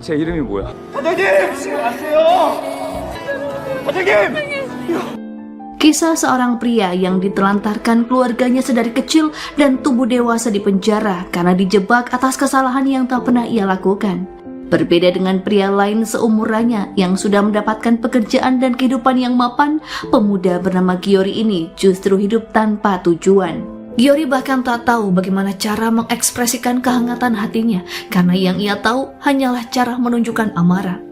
제 이름이 뭐야? Kisah seorang pria yang ditelantarkan keluarganya sedari kecil dan tumbuh dewasa di penjara karena dijebak atas kesalahan yang tak pernah ia lakukan. Berbeda dengan pria lain seumurannya yang sudah mendapatkan pekerjaan dan kehidupan yang mapan, pemuda bernama Giyori ini justru hidup tanpa tujuan. Giyori bahkan tak tahu bagaimana cara mengekspresikan kehangatan hatinya karena yang ia tahu hanyalah cara menunjukkan amarah.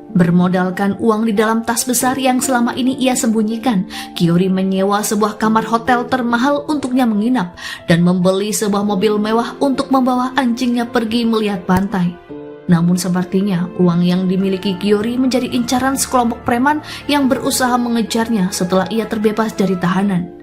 Bermodalkan uang di dalam tas besar yang selama ini ia sembunyikan, Giyori menyewa sebuah kamar hotel termahal untuknya menginap dan membeli sebuah mobil mewah untuk membawa anjingnya pergi melihat pantai. Namun sepertinya uang yang dimiliki Giyori menjadi incaran sekelompok preman yang berusaha mengejarnya setelah ia terbebas dari tahanan.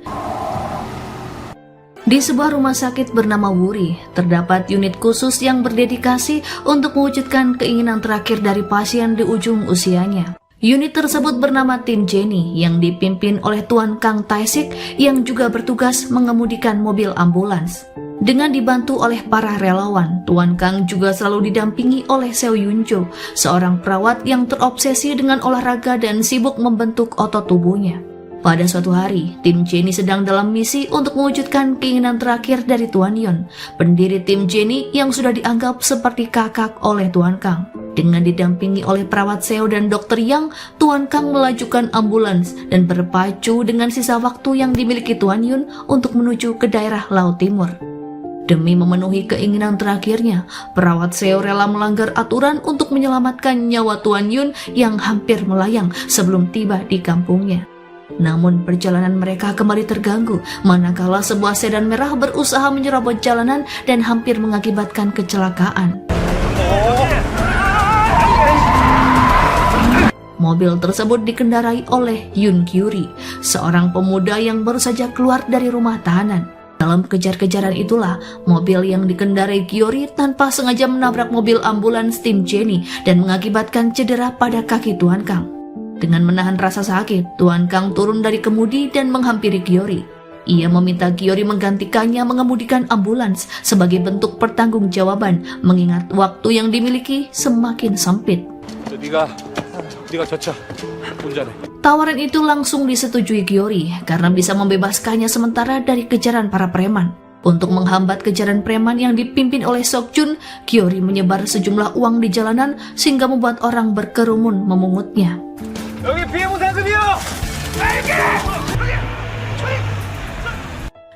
Di sebuah rumah sakit bernama Wuri, terdapat unit khusus yang berdedikasi untuk mewujudkan keinginan terakhir dari pasien di ujung usianya. Unit tersebut bernama Tim Jenny yang dipimpin oleh Tuan Kang Taesik yang juga bertugas mengemudikan mobil ambulans. Dengan dibantu oleh para relawan, Tuan Kang juga selalu didampingi oleh Seo Yunjo, seorang perawat yang terobsesi dengan olahraga dan sibuk membentuk otot tubuhnya. Pada suatu hari, tim Jenny sedang dalam misi untuk mewujudkan keinginan terakhir dari Tuan Yon, pendiri tim Jenny yang sudah dianggap seperti kakak oleh Tuan Kang. Dengan didampingi oleh perawat Seo dan dokter Yang, Tuan Kang melajukan ambulans dan berpacu dengan sisa waktu yang dimiliki Tuan Yun untuk menuju ke daerah Laut Timur. Demi memenuhi keinginan terakhirnya, perawat Seo rela melanggar aturan untuk menyelamatkan nyawa Tuan Yun yang hampir melayang sebelum tiba di kampungnya. Namun perjalanan mereka kembali terganggu manakala sebuah sedan merah berusaha menyerobot jalanan dan hampir mengakibatkan kecelakaan. Mobil tersebut dikendarai oleh Yun Gyuri, seorang pemuda yang baru saja keluar dari rumah tahanan. Dalam kejar-kejaran itulah, mobil yang dikendarai Giyori tanpa sengaja menabrak mobil ambulans tim Jenny dan mengakibatkan cedera pada kaki Tuan Kang. Dengan menahan rasa sakit, Tuan Kang turun dari kemudi dan menghampiri Giyori. Ia meminta Giyori menggantikannya mengemudikan ambulans sebagai bentuk pertanggungjawaban mengingat waktu yang dimiliki semakin sempit. Tawaran itu langsung disetujui Giyori karena bisa membebaskannya sementara dari kejaran para preman. Untuk menghambat kejaran preman yang dipimpin oleh Sokjun, Giyori menyebar sejumlah uang di jalanan sehingga membuat orang berkerumun memungutnya.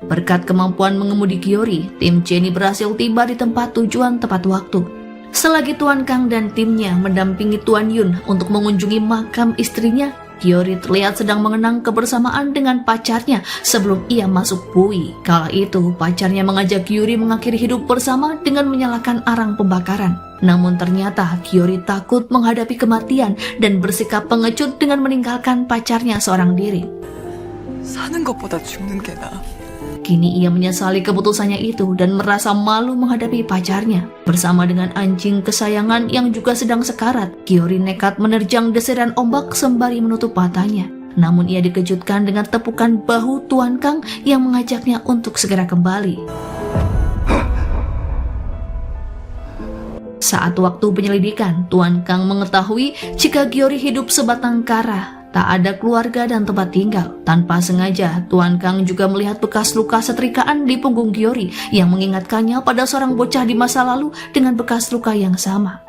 Berkat kemampuan mengemudi Giyori, tim Jenny berhasil tiba di tempat tujuan tepat waktu. Selagi Tuan Kang dan timnya mendampingi Tuan Yun untuk mengunjungi makam istrinya, Giyori terlihat sedang mengenang kebersamaan dengan pacarnya sebelum ia masuk bui. Kala itu, pacarnya mengajak Giyori mengakhiri hidup bersama dengan menyalakan arang pembakaran. Namun ternyata Giyori takut menghadapi kematian dan bersikap pengecut dengan meninggalkan pacarnya seorang diri. 사는 것보다 죽는 게 나아. Kini ia menyesali keputusannya itu dan merasa malu menghadapi pacarnya. Bersama dengan anjing kesayangan yang juga sedang sekarat, Giyori nekat menerjang desiran ombak sembari menutup matanya. Namun ia dikejutkan dengan tepukan bahu Tuan Kang yang mengajaknya untuk segera kembali. Saat waktu penyelidikan, Tuan Kang mengetahui jika Giyori hidup sebatang kara, tak ada keluarga dan tempat tinggal. Tanpa sengaja, Tuan Kang juga melihat bekas luka setrikaan di punggung Giyori yang mengingatkannya pada seorang bocah di masa lalu dengan bekas luka yang sama.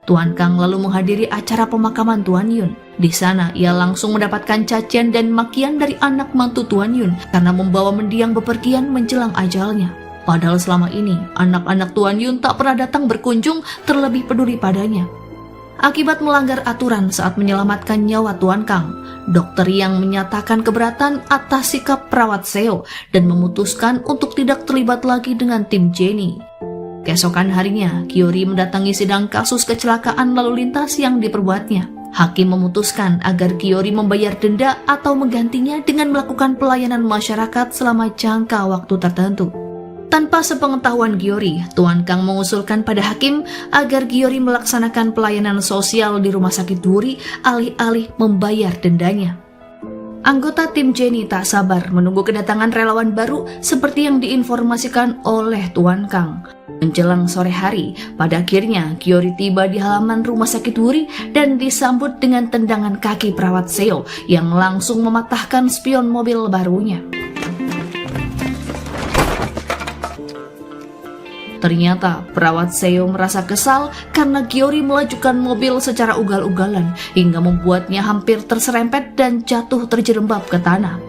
Tuan Kang lalu menghadiri acara pemakaman Tuan Yun. Di sana, ia langsung mendapatkan cacian dan makian dari anak mantu Tuan Yun karena membawa mendiang bepergian menjelang ajalnya. Padahal selama ini, anak-anak Tuan Yun tak pernah datang berkunjung terlebih peduli padanya. Akibat melanggar aturan saat menyelamatkan nyawa Tuan Kang, dokter yang menyatakan keberatan atas sikap perawat Seo dan memutuskan untuk tidak terlibat lagi dengan tim Jenny. Keesokan harinya, Giyori mendatangi sidang kasus kecelakaan lalu lintas yang diperbuatnya. Hakim memutuskan agar Giyori membayar denda atau menggantinya dengan melakukan pelayanan masyarakat selama jangka waktu tertentu. Tanpa sepengetahuan Giyori, Tuan Kang mengusulkan pada hakim agar Giyori melaksanakan pelayanan sosial di rumah sakit Wuri alih-alih membayar dendanya. Anggota tim Jenny tak sabar menunggu kedatangan relawan baru seperti yang diinformasikan oleh Tuan Kang. Menjelang sore hari, pada akhirnya Gyori tiba di halaman rumah sakit Wuri dan disambut dengan tendangan kaki perawat Seo yang langsung mematahkan spion mobil barunya. Ternyata perawat Seo merasa kesal karena Gyori melajukan mobil secara ugal-ugalan hingga membuatnya hampir terserempet dan jatuh terjerembab ke tanah.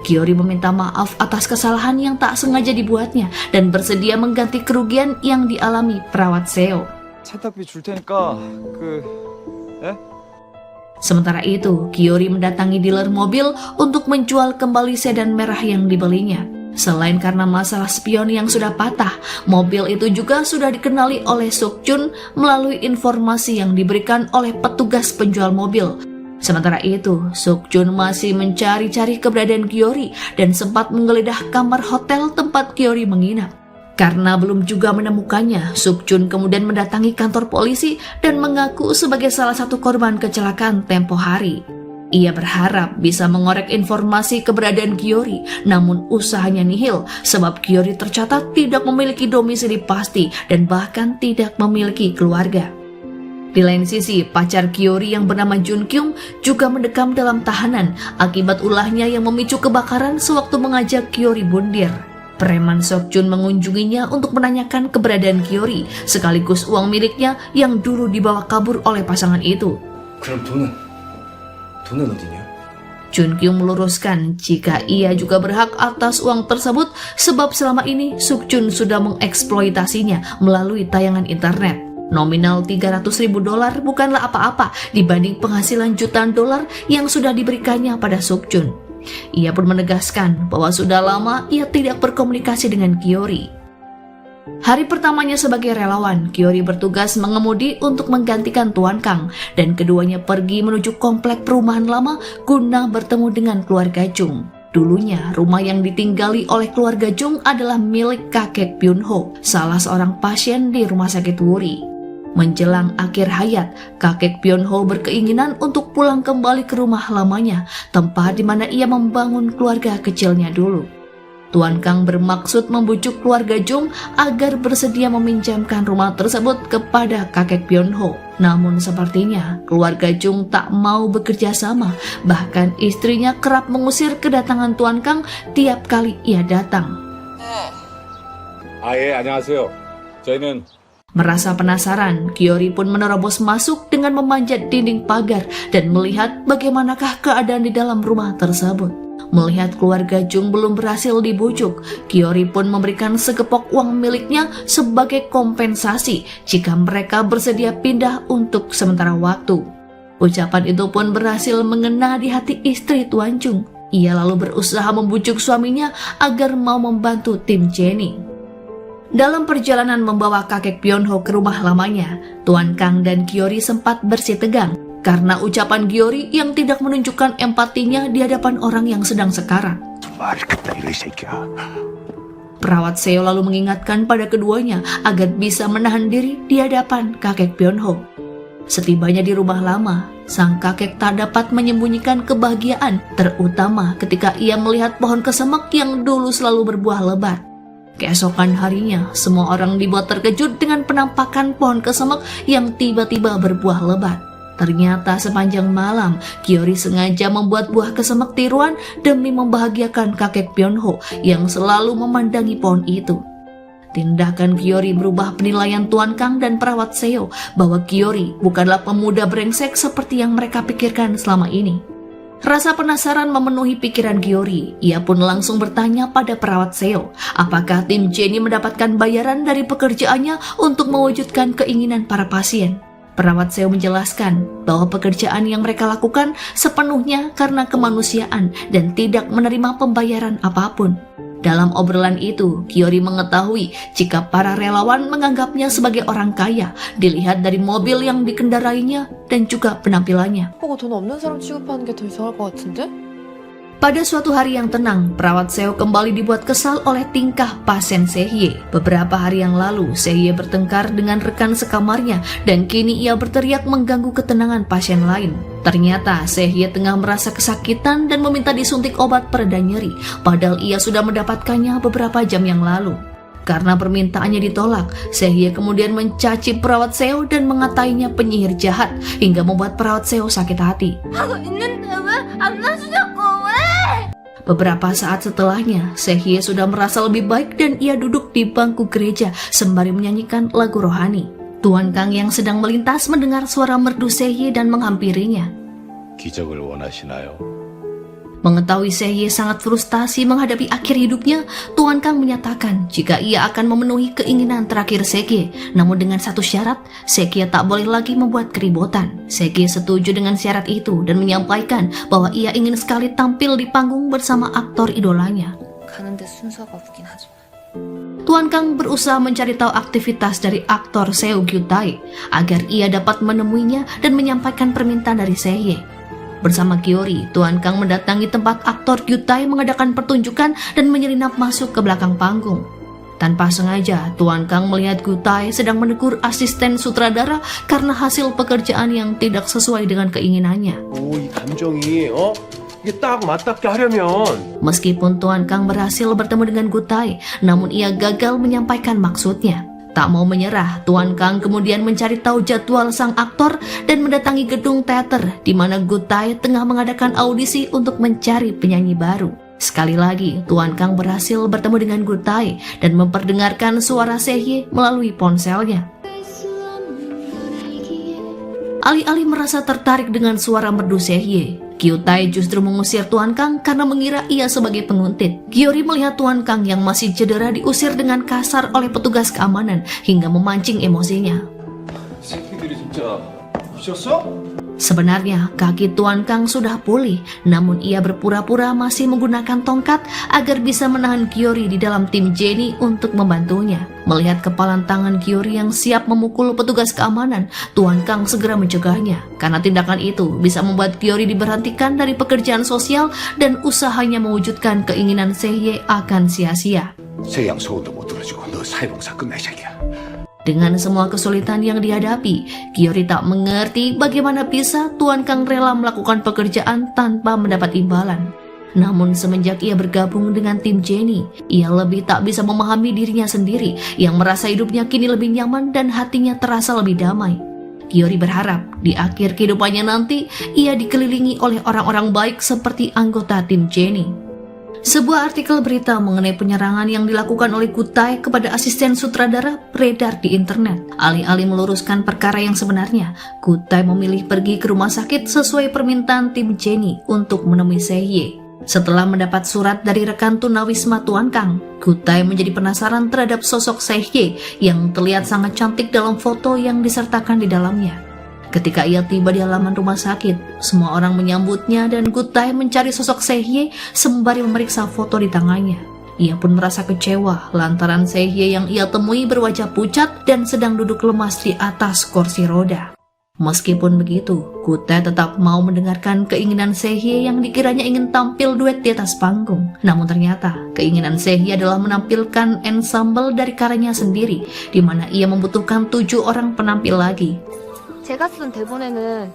Gyori meminta maaf atas kesalahan yang tak sengaja dibuatnya dan bersedia mengganti kerugian yang dialami perawat Seo. 세탁비 줄 테니까 Sementara itu, Gyori mendatangi dealer mobil untuk menjual kembali sedan merah yang dibelinya. Selain karena masalah spion yang sudah patah, mobil itu juga sudah dikenali oleh Suk-jun melalui informasi yang diberikan oleh petugas penjual mobil. Sementara itu, Suk-jun masih mencari-cari keberadaan Gyori dan sempat menggeledah kamar hotel tempat Gyori menginap. Karena belum juga menemukannya, Suk-jun kemudian mendatangi kantor polisi dan mengaku sebagai salah satu korban kecelakaan tempo hari. Ia berharap bisa mengorek informasi keberadaan Gyori, namun usahanya nihil sebab Gyori tercatat tidak memiliki domisili pasti dan bahkan tidak memiliki keluarga. Di lain sisi, pacar Gyori yang bernama Jun Kyung juga mendekam dalam tahanan akibat ulahnya yang memicu kebakaran sewaktu mengajak Gyori bundir. Preman Sok-jun mengunjunginya untuk menanyakan keberadaan Gyori sekaligus uang miliknya yang dulu dibawa kabur oleh pasangan itu. 그럼 돈은 어디냐? Jun Kyung meluruskan jika ia juga berhak atas uang tersebut sebab selama ini Suk-jun sudah mengeksploitasinya melalui tayangan internet. Nominal $300.000 bukanlah apa-apa dibanding penghasilan jutaan dolar yang sudah diberikannya pada Suk-jun. Ia pun menegaskan bahwa sudah lama ia tidak berkomunikasi dengan Gyori. Hari pertamanya sebagai relawan, Gyori bertugas mengemudi untuk menggantikan Tuan Kang dan keduanya pergi menuju komplek perumahan lama guna bertemu dengan keluarga Jung. Dulunya, rumah yang ditinggali oleh keluarga Jung adalah milik kakek Byun-ho, salah seorang pasien di rumah sakit Wuri. Menjelang akhir hayat, kakek Byun-ho berkeinginan untuk pulang kembali ke rumah lamanya, tempat di mana ia membangun keluarga kecilnya dulu. Tuan Kang bermaksud membujuk keluarga Jung agar bersedia meminjamkan rumah tersebut kepada kakek Byun-ho. Namun sepertinya keluarga Jung tak mau bekerja sama, bahkan istrinya kerap mengusir kedatangan Tuan Kang tiap kali ia datang. 예, 안녕하세요. 저희는 Merasa penasaran, Gyori pun menerobos masuk dengan memanjat dinding pagar dan melihat bagaimanakah keadaan di dalam rumah tersebut. Melihat keluarga Jung belum berhasil dibujuk, Gyori pun memberikan segepok uang miliknya sebagai kompensasi jika mereka bersedia pindah untuk sementara waktu. Ucapan itu pun berhasil mengena di hati istri Tuan Jung. Ia lalu berusaha membujuk suaminya agar mau membantu tim Jenny. Dalam perjalanan membawa kakek Byun-ho ke rumah lamanya, Tuan Kang dan Gyori sempat bersitegang karena ucapan Gyori yang tidak menunjukkan empatinya di hadapan orang yang sedang sekarat. Perawat Seo lalu mengingatkan pada keduanya agar bisa menahan diri di hadapan kakek Byun-ho. Setibanya di rumah lama, sang kakek tak dapat menyembunyikan kebahagiaan, terutama ketika ia melihat pohon kesemek yang dulu selalu berbuah lebat. Keesokan harinya, semua orang dibuat terkejut dengan penampakan pohon kesemek yang tiba-tiba berbuah lebat. Ternyata sepanjang malam, Gyori sengaja membuat buah kesemek tiruan demi membahagiakan kakek Byun-ho yang selalu memandangi pohon itu. Tindakan Gyori berubah penilaian Tuan Kang dan perawat Seo bahwa Gyori bukanlah pemuda brengsek seperti yang mereka pikirkan selama ini. Rasa penasaran memenuhi pikiran Gyori. Ia pun langsung bertanya pada perawat Seo, apakah tim Jenny mendapatkan bayaran dari pekerjaannya untuk mewujudkan keinginan para pasien. Perawat Seo menjelaskan bahwa pekerjaan yang mereka lakukan sepenuhnya karena kemanusiaan dan tidak menerima pembayaran apapun. Dalam obrolan itu, Gyori mengetahui jika para relawan menganggapnya sebagai orang kaya, dilihat dari mobil yang dikendarainya dan juga penampilannya. 보고 돈 없는 사람 취급하는 게 더 이상할 것 같은데? Pada suatu hari yang tenang, perawat Seo kembali dibuat kesal oleh tingkah pasien Sehye. Beberapa hari yang lalu, Sehye bertengkar dengan rekan sekamarnya dan kini ia berteriak mengganggu ketenangan pasien lain. Ternyata Sehye tengah merasa kesakitan dan meminta disuntik obat pereda nyeri, padahal ia sudah mendapatkannya beberapa jam yang lalu. Karena permintaannya ditolak, Sehye kemudian mencaci perawat Seo dan mengatainya penyihir jahat hingga membuat perawat Seo sakit hati. Beberapa saat setelahnya, Sehye sudah merasa lebih baik dan ia duduk di bangku gereja sembari menyanyikan lagu rohani. Tuan Kang yang sedang melintas mendengar suara merdu Sehye dan menghampirinya. 기적을 원하시나요? Mengetahui Sehye sangat frustasi menghadapi akhir hidupnya, Tuan Kang menyatakan jika ia akan memenuhi keinginan terakhir Sehye, namun dengan satu syarat, Sehye tak boleh lagi membuat keributan. Sehye setuju dengan syarat itu dan menyampaikan bahwa ia ingin sekali tampil di panggung bersama aktor idolanya. 가는데 순서가 없긴 하지만. Tuan Kang berusaha mencari tahu aktivitas dari aktor Seo Gyutai agar ia dapat menemuinya dan menyampaikan permintaan dari Sehye. Bersama Gyori, Tuan Kang mendatangi tempat aktor Gyutai mengadakan pertunjukan dan menyelinap masuk ke belakang panggung. Tanpa sengaja, Tuan Kang melihat Gyutai sedang menegur asisten sutradara karena hasil pekerjaan yang tidak sesuai dengan keinginannya. 이 감정이 이게 딱 맞닿게 하려면 Meskipun Tuan Kang berhasil bertemu dengan Gyutai, namun ia gagal menyampaikan maksudnya. Tak mau menyerah, Tuan Kang kemudian mencari tahu jadwal sang aktor dan mendatangi gedung teater di mana Gyutai tengah mengadakan audisi untuk mencari penyanyi baru. Sekali lagi, Tuan Kang berhasil bertemu dengan Gyutai dan memperdengarkan suara Sehye melalui ponselnya. Alih-alih merasa tertarik dengan suara merdu Sehye, Gyutai justru mengusir Tuan Kang karena mengira ia sebagai penguntit. Gyori melihat Tuan Kang yang masih cedera diusir dengan kasar oleh petugas keamanan hingga memancing emosinya. 새끼들이 진짜 미쳤어? Sebenarnya kaki Tuan Kang sudah pulih, namun ia berpura-pura masih menggunakan tongkat agar bisa menahan Gyori di dalam tim Jenny untuk membantunya. Melihat kepalan tangan Gyori yang siap memukul petugas keamanan, Tuan Kang segera mencegahnya. Karena tindakan itu bisa membuat Gyori diberhentikan dari pekerjaan sosial dan usahanya mewujudkan keinginan Sehye akan sia-sia. 세양 소원도 못 들어주고 너 사회봉사 끝내 새끼야. Dengan semua kesulitan yang dihadapi, Gyori tak mengerti bagaimana bisa Tuan Kang rela melakukan pekerjaan tanpa mendapat imbalan. Namun semenjak ia bergabung dengan tim Jenny, ia lebih tak bisa memahami dirinya sendiri yang merasa hidupnya kini lebih nyaman dan hatinya terasa lebih damai. Gyori berharap di akhir kehidupannya nanti ia dikelilingi oleh orang-orang baik seperti anggota tim Jenny. Sebuah artikel berita mengenai penyerangan yang dilakukan oleh Gyutai kepada asisten sutradara beredar di internet. Alih-alih meluruskan perkara yang sebenarnya, Gyutai memilih pergi ke rumah sakit sesuai permintaan tim Jenny untuk menemui Sehye. Setelah mendapat surat dari rekan tunawisma Tuan Kang, Gyutai menjadi penasaran terhadap sosok Sehye yang terlihat sangat cantik dalam foto yang disertakan di dalamnya. Ketika ia tiba di halaman rumah sakit, semua orang menyambutnya dan Gyutai mencari sosok Sehye sembari memeriksa foto di tangannya. Ia pun merasa kecewa lantaran Sehye yang ia temui berwajah pucat dan sedang duduk lemas di atas kursi roda. Meskipun begitu, Gyutai tetap mau mendengarkan keinginan Sehye yang dikiranya ingin tampil duet di atas panggung. Namun ternyata, keinginan Sehye adalah menampilkan ensemble dari karyanya sendiri, di mana ia membutuhkan 7 orang penampil lagi. 제가 쓴 대본에는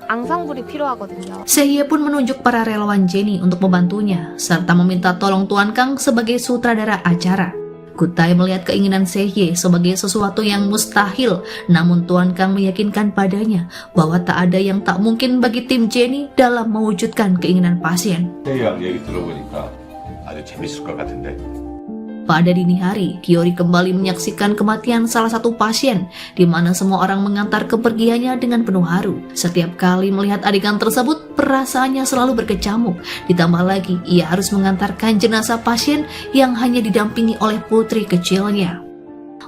앙상블이 필요하거든요. Sehye pun menunjuk para relawan Jenny untuk membantunya, serta meminta tolong Tuan Kang sebagai sutradara acara. Gyutai melihat keinginan Sehye sebagai sesuatu yang mustahil, namun Tuan Kang meyakinkan padanya bahwa tak ada yang tak mungkin bagi tim Jenny dalam mewujudkan keinginan pasien. 세양 얘기 들어보니까 아주 재밌을 것 같은데. Pada dini hari, Gyori kembali menyaksikan kematian salah satu pasien, di mana semua orang mengantar kepergiannya dengan penuh haru. Setiap kali melihat adegan tersebut, perasaannya selalu berkecamuk. Ditambah lagi, ia harus mengantarkan jenazah pasien yang hanya didampingi oleh putri kecilnya.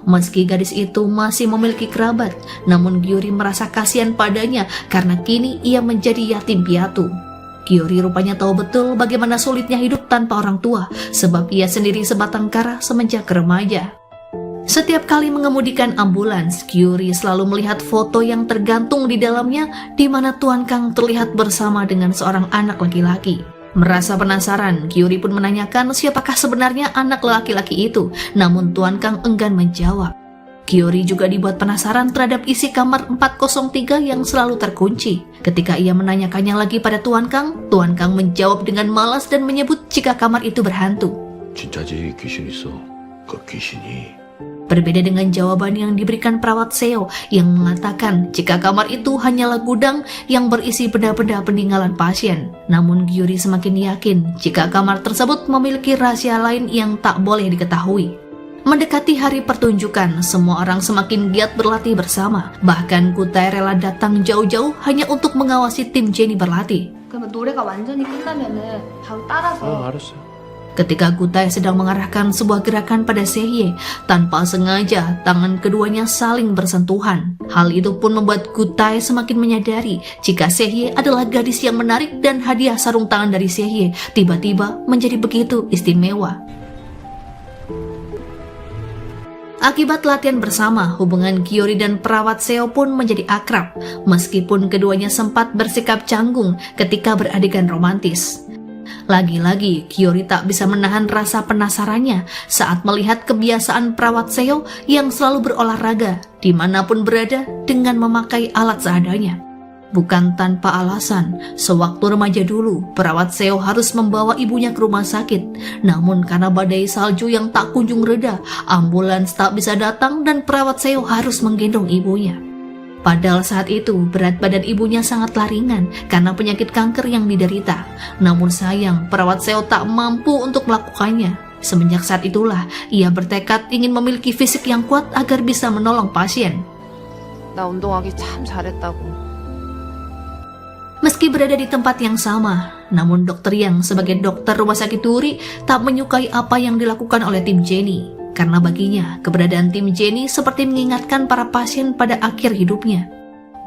Meski gadis itu masih memiliki kerabat, namun Gyori merasa kasihan padanya karena kini ia menjadi yatim piatu. Gyori rupanya tahu betul bagaimana sulitnya hidup tanpa orang tua, sebab ia sendiri sebatang kara semenjak remaja. Setiap kali mengemudikan ambulans, Gyori selalu melihat foto yang tergantung di dalamnya, di mana Tuan Kang terlihat bersama dengan seorang anak laki-laki. Merasa penasaran, Gyuri pun menanyakan siapakah sebenarnya anak laki-laki itu, namun Tuan Kang enggan menjawab. Gyuri juga dibuat penasaran terhadap isi kamar 403 yang selalu terkunci. Ketika ia menanyakannya lagi pada Tuan Kang menjawab dengan malas dan menyebut jika kamar itu berhantu. 진짜지 귀신 있어. 그 귀신이 Berbeda dengan jawaban yang diberikan perawat Seo yang mengatakan jika kamar itu hanyalah gudang yang berisi benda-benda peninggalan pasien. Namun Gyuri semakin yakin jika kamar tersebut memiliki rahasia lain yang tak boleh diketahui. Mendekati hari pertunjukan, semua orang semakin giat berlatih bersama. Bahkan Kutai rela datang jauh-jauh hanya untuk mengawasi tim Jenny berlatih. 그러면 노래가 완전히 끝나면은 바로 따라서 알았어. Ketika Kutai sedang mengarahkan sebuah gerakan pada Sehye, tanpa sengaja tangan keduanya saling bersentuhan. Hal itu pun membuat Kutai semakin menyadari jika Sehye adalah gadis yang menarik dan hadiah sarung tangan dari Sehye tiba-tiba menjadi begitu istimewa. Akibat latihan bersama, hubungan Gyuri dan perawat Seo pun menjadi akrab, meskipun keduanya sempat bersikap canggung ketika beradegan romantis. Lagi-lagi, Gyuri tak bisa menahan rasa penasarannya saat melihat kebiasaan perawat Seo yang selalu berolahraga dimanapun berada dengan memakai alat seadanya. Bukan tanpa alasan, sewaktu remaja dulu, perawat Seo harus membawa ibunya ke rumah sakit. Namun karena badai salju yang tak kunjung reda, ambulans tak bisa datang dan perawat Seo harus menggendong ibunya. Padahal saat itu berat badan ibunya sangatlah ringan karena penyakit kanker yang diderita. Namun sayang, perawat Seo tak mampu untuk melakukannya. Semenjak saat itulah, ia bertekad ingin memiliki fisik yang kuat agar bisa menolong pasien. 나 운동하기 참 잘했다고. Meski berada di tempat yang sama, namun Dr. Yang sebagai dokter rumah sakit Uri tak menyukai apa yang dilakukan oleh tim Jenny. Karena baginya, keberadaan tim Jenny seperti mengingatkan para pasien pada akhir hidupnya.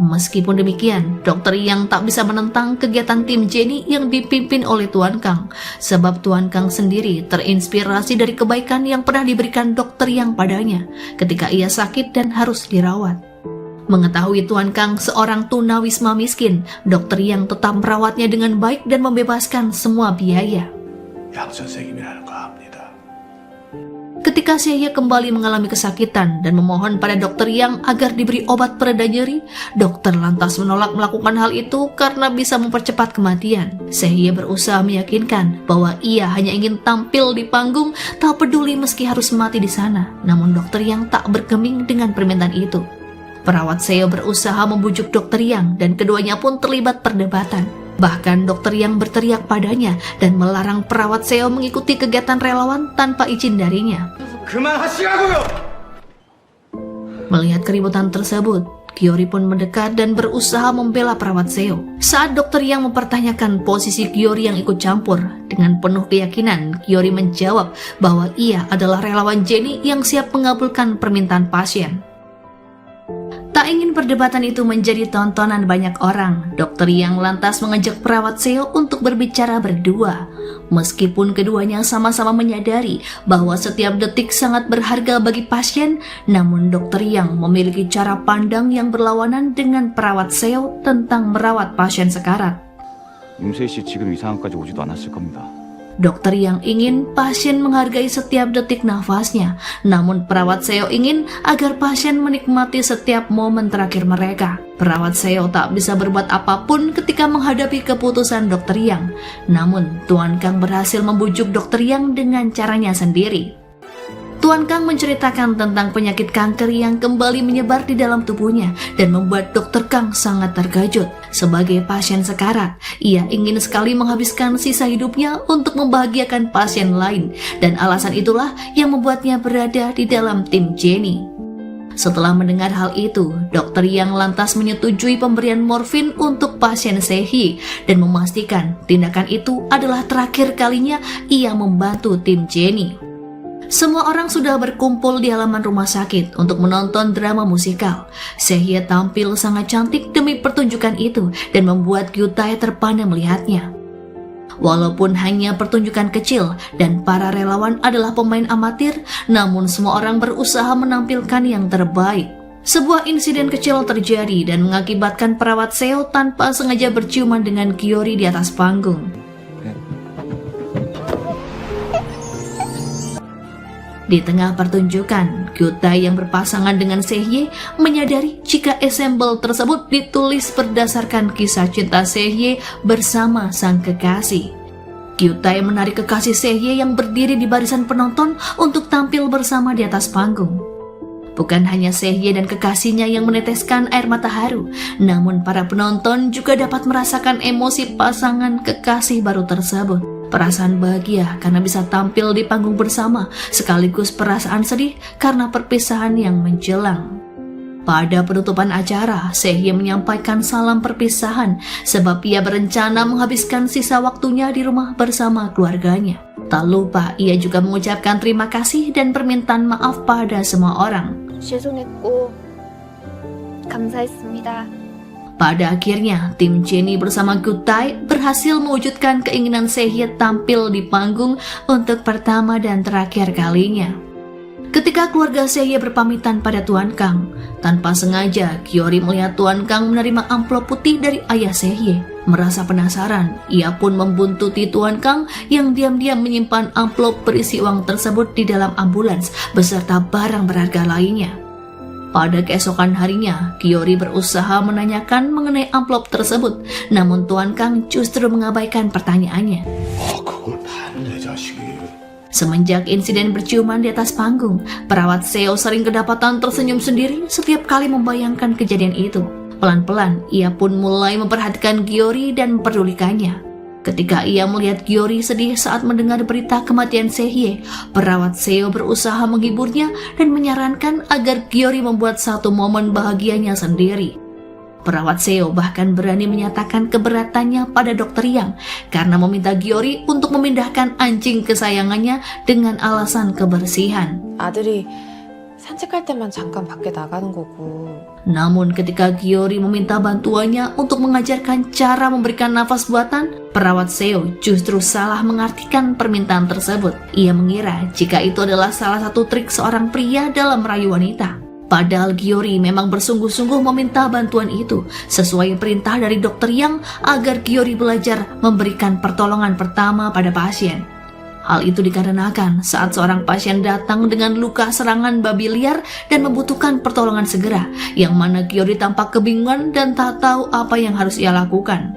Meskipun demikian, Dr. Yang tak bisa menentang kegiatan tim Jenny yang dipimpin oleh Tuan Kang, sebab Tuan Kang sendiri terinspirasi dari kebaikan yang pernah diberikan Dr. Yang padanya ketika ia sakit dan harus dirawat. Mengetahui Tuan Kang seorang tunawisma miskin, Dr. Yang tetap merawatnya dengan baik dan membebaskan semua biaya. 양 선생님이라는 거 압니다. Ketika Sehye kembali mengalami kesakitan dan memohon pada Dr. Yang agar diberi obat pereda nyeri, dokter lantas menolak melakukan hal itu karena bisa mempercepat kematian. Sehye berusaha meyakinkan bahwa ia hanya ingin tampil di panggung, tak peduli meski harus mati di sana. Namun Dr. Yang tak bergeming dengan permintaan itu. Perawat Seo berusaha membujuk Dr. Yang dan keduanya pun terlibat perdebatan. Bahkan Dr. Yang berteriak padanya dan melarang perawat Seo mengikuti kegiatan relawan tanpa izin darinya. 그만하시라고요! Melihat keributan tersebut, Gyuri pun mendekat dan berusaha membela perawat Seo. Saat Dr. Yang mempertanyakan posisi Gyuri yang ikut campur, dengan penuh keyakinan Gyuri menjawab bahwa ia adalah relawan Jenny yang siap mengabulkan permintaan pasien. Tak ingin perdebatan itu menjadi tontonan banyak orang, Dr. Yang lantas mengajak perawat Seo untuk berbicara berdua. Meskipun keduanya sama-sama menyadari bahwa setiap detik sangat berharga bagi pasien, namun Dr. Yang memiliki cara pandang yang berlawanan dengan perawat Seo tentang merawat pasien sekarat. 임세희 씨 지금 이 상황까지 오지도 않았을 겁니다. Dokter Yang ingin pasien menghargai setiap detik nafasnya, namun perawat Seo ingin agar pasien menikmati setiap momen terakhir mereka. Perawat Seo tak bisa berbuat apapun ketika menghadapi keputusan Dokter Yang. Namun, Tuan Kang berhasil membujuk Dokter Yang dengan caranya sendiri. Tuan Kang menceritakan tentang penyakit kanker yang kembali menyebar di dalam tubuhnya dan membuat Dr. Kang sangat terkejut. Sebagai pasien sekarat, ia ingin sekali menghabiskan sisa hidupnya untuk membahagiakan pasien lain dan alasan itulah yang membuatnya berada di dalam tim Jenny. Setelah mendengar hal itu, Dr. Yang lantas menyetujui pemberian morfin untuk pasien Sehye dan memastikan tindakan itu adalah terakhir kalinya ia membantu tim Jenny. Semua orang sudah berkumpul di halaman rumah sakit untuk menonton drama musikal. Sehye tampil sangat cantik demi pertunjukan itu dan membuat Gyutae terpana melihatnya. Walaupun hanya pertunjukan kecil dan para relawan adalah pemain amatir, namun semua orang berusaha menampilkan yang terbaik. Sebuah insiden kecil terjadi dan mengakibatkan perawat Seo tanpa sengaja berciuman dengan Gyuri di atas panggung. Di tengah pertunjukan, Kyutai yang berpasangan dengan Sehye menyadari jika ensemble tersebut ditulis berdasarkan kisah cinta Sehye bersama sang kekasih. Kyutai menarik kekasih Sehye yang berdiri di barisan penonton untuk tampil bersama di atas panggung. Bukan hanya Sehye dan kekasihnya yang meneteskan air mata haru, namun para penonton juga dapat merasakan emosi pasangan kekasih baru tersebut. Perasaan bahagia karena bisa tampil di panggung bersama, sekaligus perasaan sedih karena perpisahan yang menjelang. Pada penutupan acara, Sehye menyampaikan salam perpisahan sebab ia berencana menghabiskan sisa waktunya di rumah bersama keluarganya. Tak lupa, ia juga mengucapkan terima kasih dan permintaan maaf pada semua orang. 죄송했고 감사했습니다. Pada akhirnya, tim Jennie bersama Kyutai berhasil mewujudkan keinginan Sehye tampil di panggung untuk pertama dan terakhir kalinya. Ketika keluarga Sehye berpamitan pada Tuan Kang, tanpa sengaja Gyori melihat Tuan Kang menerima amplop putih dari ayah Sehye. Merasa penasaran, ia pun membuntuti Tuan Kang yang diam-diam menyimpan amplop berisi uang tersebut di dalam ambulans beserta barang berharga lainnya. Pada keesokan harinya, Gyori berusaha menanyakan mengenai amplop tersebut, namun Tuan Kang justru mengabaikan pertanyaannya. 그걸 봤네 자식이. Semenjak insiden berciuman di atas panggung, perawat Seo sering kedapatan tersenyum sendiri setiap kali membayangkan kejadian itu. Pelan-pelan, ia pun mulai memperhatikan Gyori dan memperdulikannya. Ketika ia melihat Gyori sedih saat mendengar berita kematian Sehye, perawat Seo berusaha menghiburnya dan menyarankan agar Gyori membuat satu momen bahagianya sendiri. Perawat Seo bahkan berani menyatakan keberatannya pada dokter Yang karena meminta Gyori untuk memindahkan anjing kesayangannya dengan alasan kebersihan. 아들이 산책할 때만 잠깐 밖에 나가는 거고. Namun ketika Gyori meminta bantuannya untuk mengajarkan cara memberikan nafas buatan, perawat Seo justru salah mengartikan permintaan tersebut. Ia mengira jika itu adalah salah satu trik seorang pria dalam merayu wanita. Padahal Gyori memang bersungguh-sungguh meminta bantuan itu sesuai perintah dari dokter Yang agar Gyori belajar memberikan pertolongan pertama pada pasien. Hal itu dikarenakan saat seorang pasien datang dengan luka serangan babi liar dan membutuhkan pertolongan segera, yang mana Gyori tampak kebingungan dan tak tahu apa yang harus ia lakukan.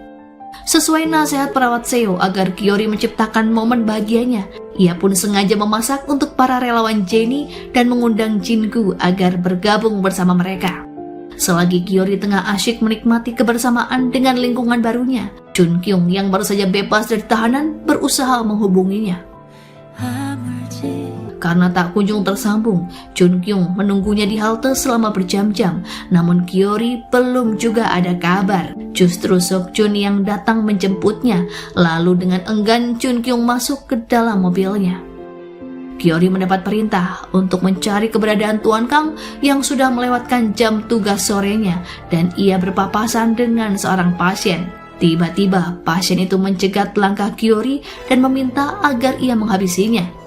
Sesuai nasihat perawat Seo agar Gyori menciptakan momen bahagianya, ia pun sengaja memasak untuk para relawan Jennie dan mengundang Jin-gu agar bergabung bersama mereka. Selagi Gyori tengah asyik menikmati kebersamaan dengan lingkungan barunya, Chun-kyung yang baru saja bebas dari tahanan berusaha menghubunginya. Karena tak kunjung tersambung, Chun-kyung menunggunya di halte selama berjam-jam, namun Gyori belum juga ada kabar. Justru Sok-jun yang datang menjemputnya, lalu dengan enggan Chun-kyung masuk ke dalam mobilnya. Gyori mendapat perintah untuk mencari keberadaan Tuan Kang yang sudah melewatkan jam tugas sorenya dan ia berpapasan dengan seorang pasien. Tiba-tiba pasien itu mencegat langkah Gyori dan meminta agar ia menghabisinya.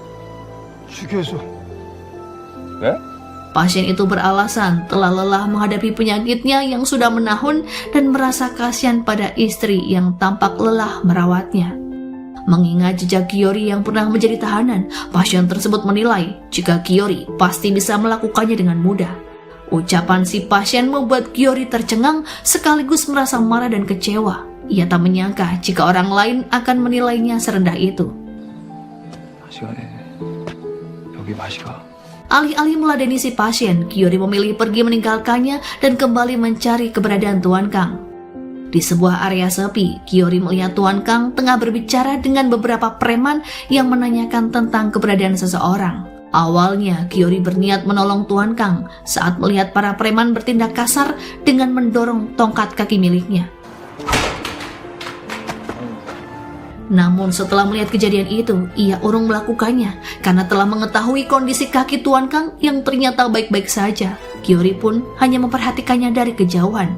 Pasien itu beralasan telah lelah menghadapi penyakitnya yang sudah menahun dan merasa kasihan pada istri yang tampak lelah merawatnya. Mengingat jejak Gyori yang pernah menjadi tahanan, pasien tersebut menilai jika Gyori pasti bisa melakukannya dengan mudah. Ucapan si pasien membuat Gyori tercengang sekaligus merasa marah dan kecewa. Ia tak menyangka jika orang lain akan menilainya serendah itu. Alih-alih meladeni si pasien, Gyori memilih pergi meninggalkannya dan kembali mencari keberadaan Tuan Kang. Di sebuah area sepi, Gyori melihat Tuan Kang tengah berbicara dengan beberapa preman yang menanyakan tentang keberadaan seseorang. Awalnya, Gyori berniat menolong Tuan Kang saat melihat para preman bertindak kasar dengan mendorong tongkat kaki miliknya. Namun setelah melihat kejadian itu, ia urung melakukannya karena telah mengetahui kondisi kaki Tuan Kang yang ternyata baik-baik saja. Gyori pun hanya memperhatikannya dari kejauhan.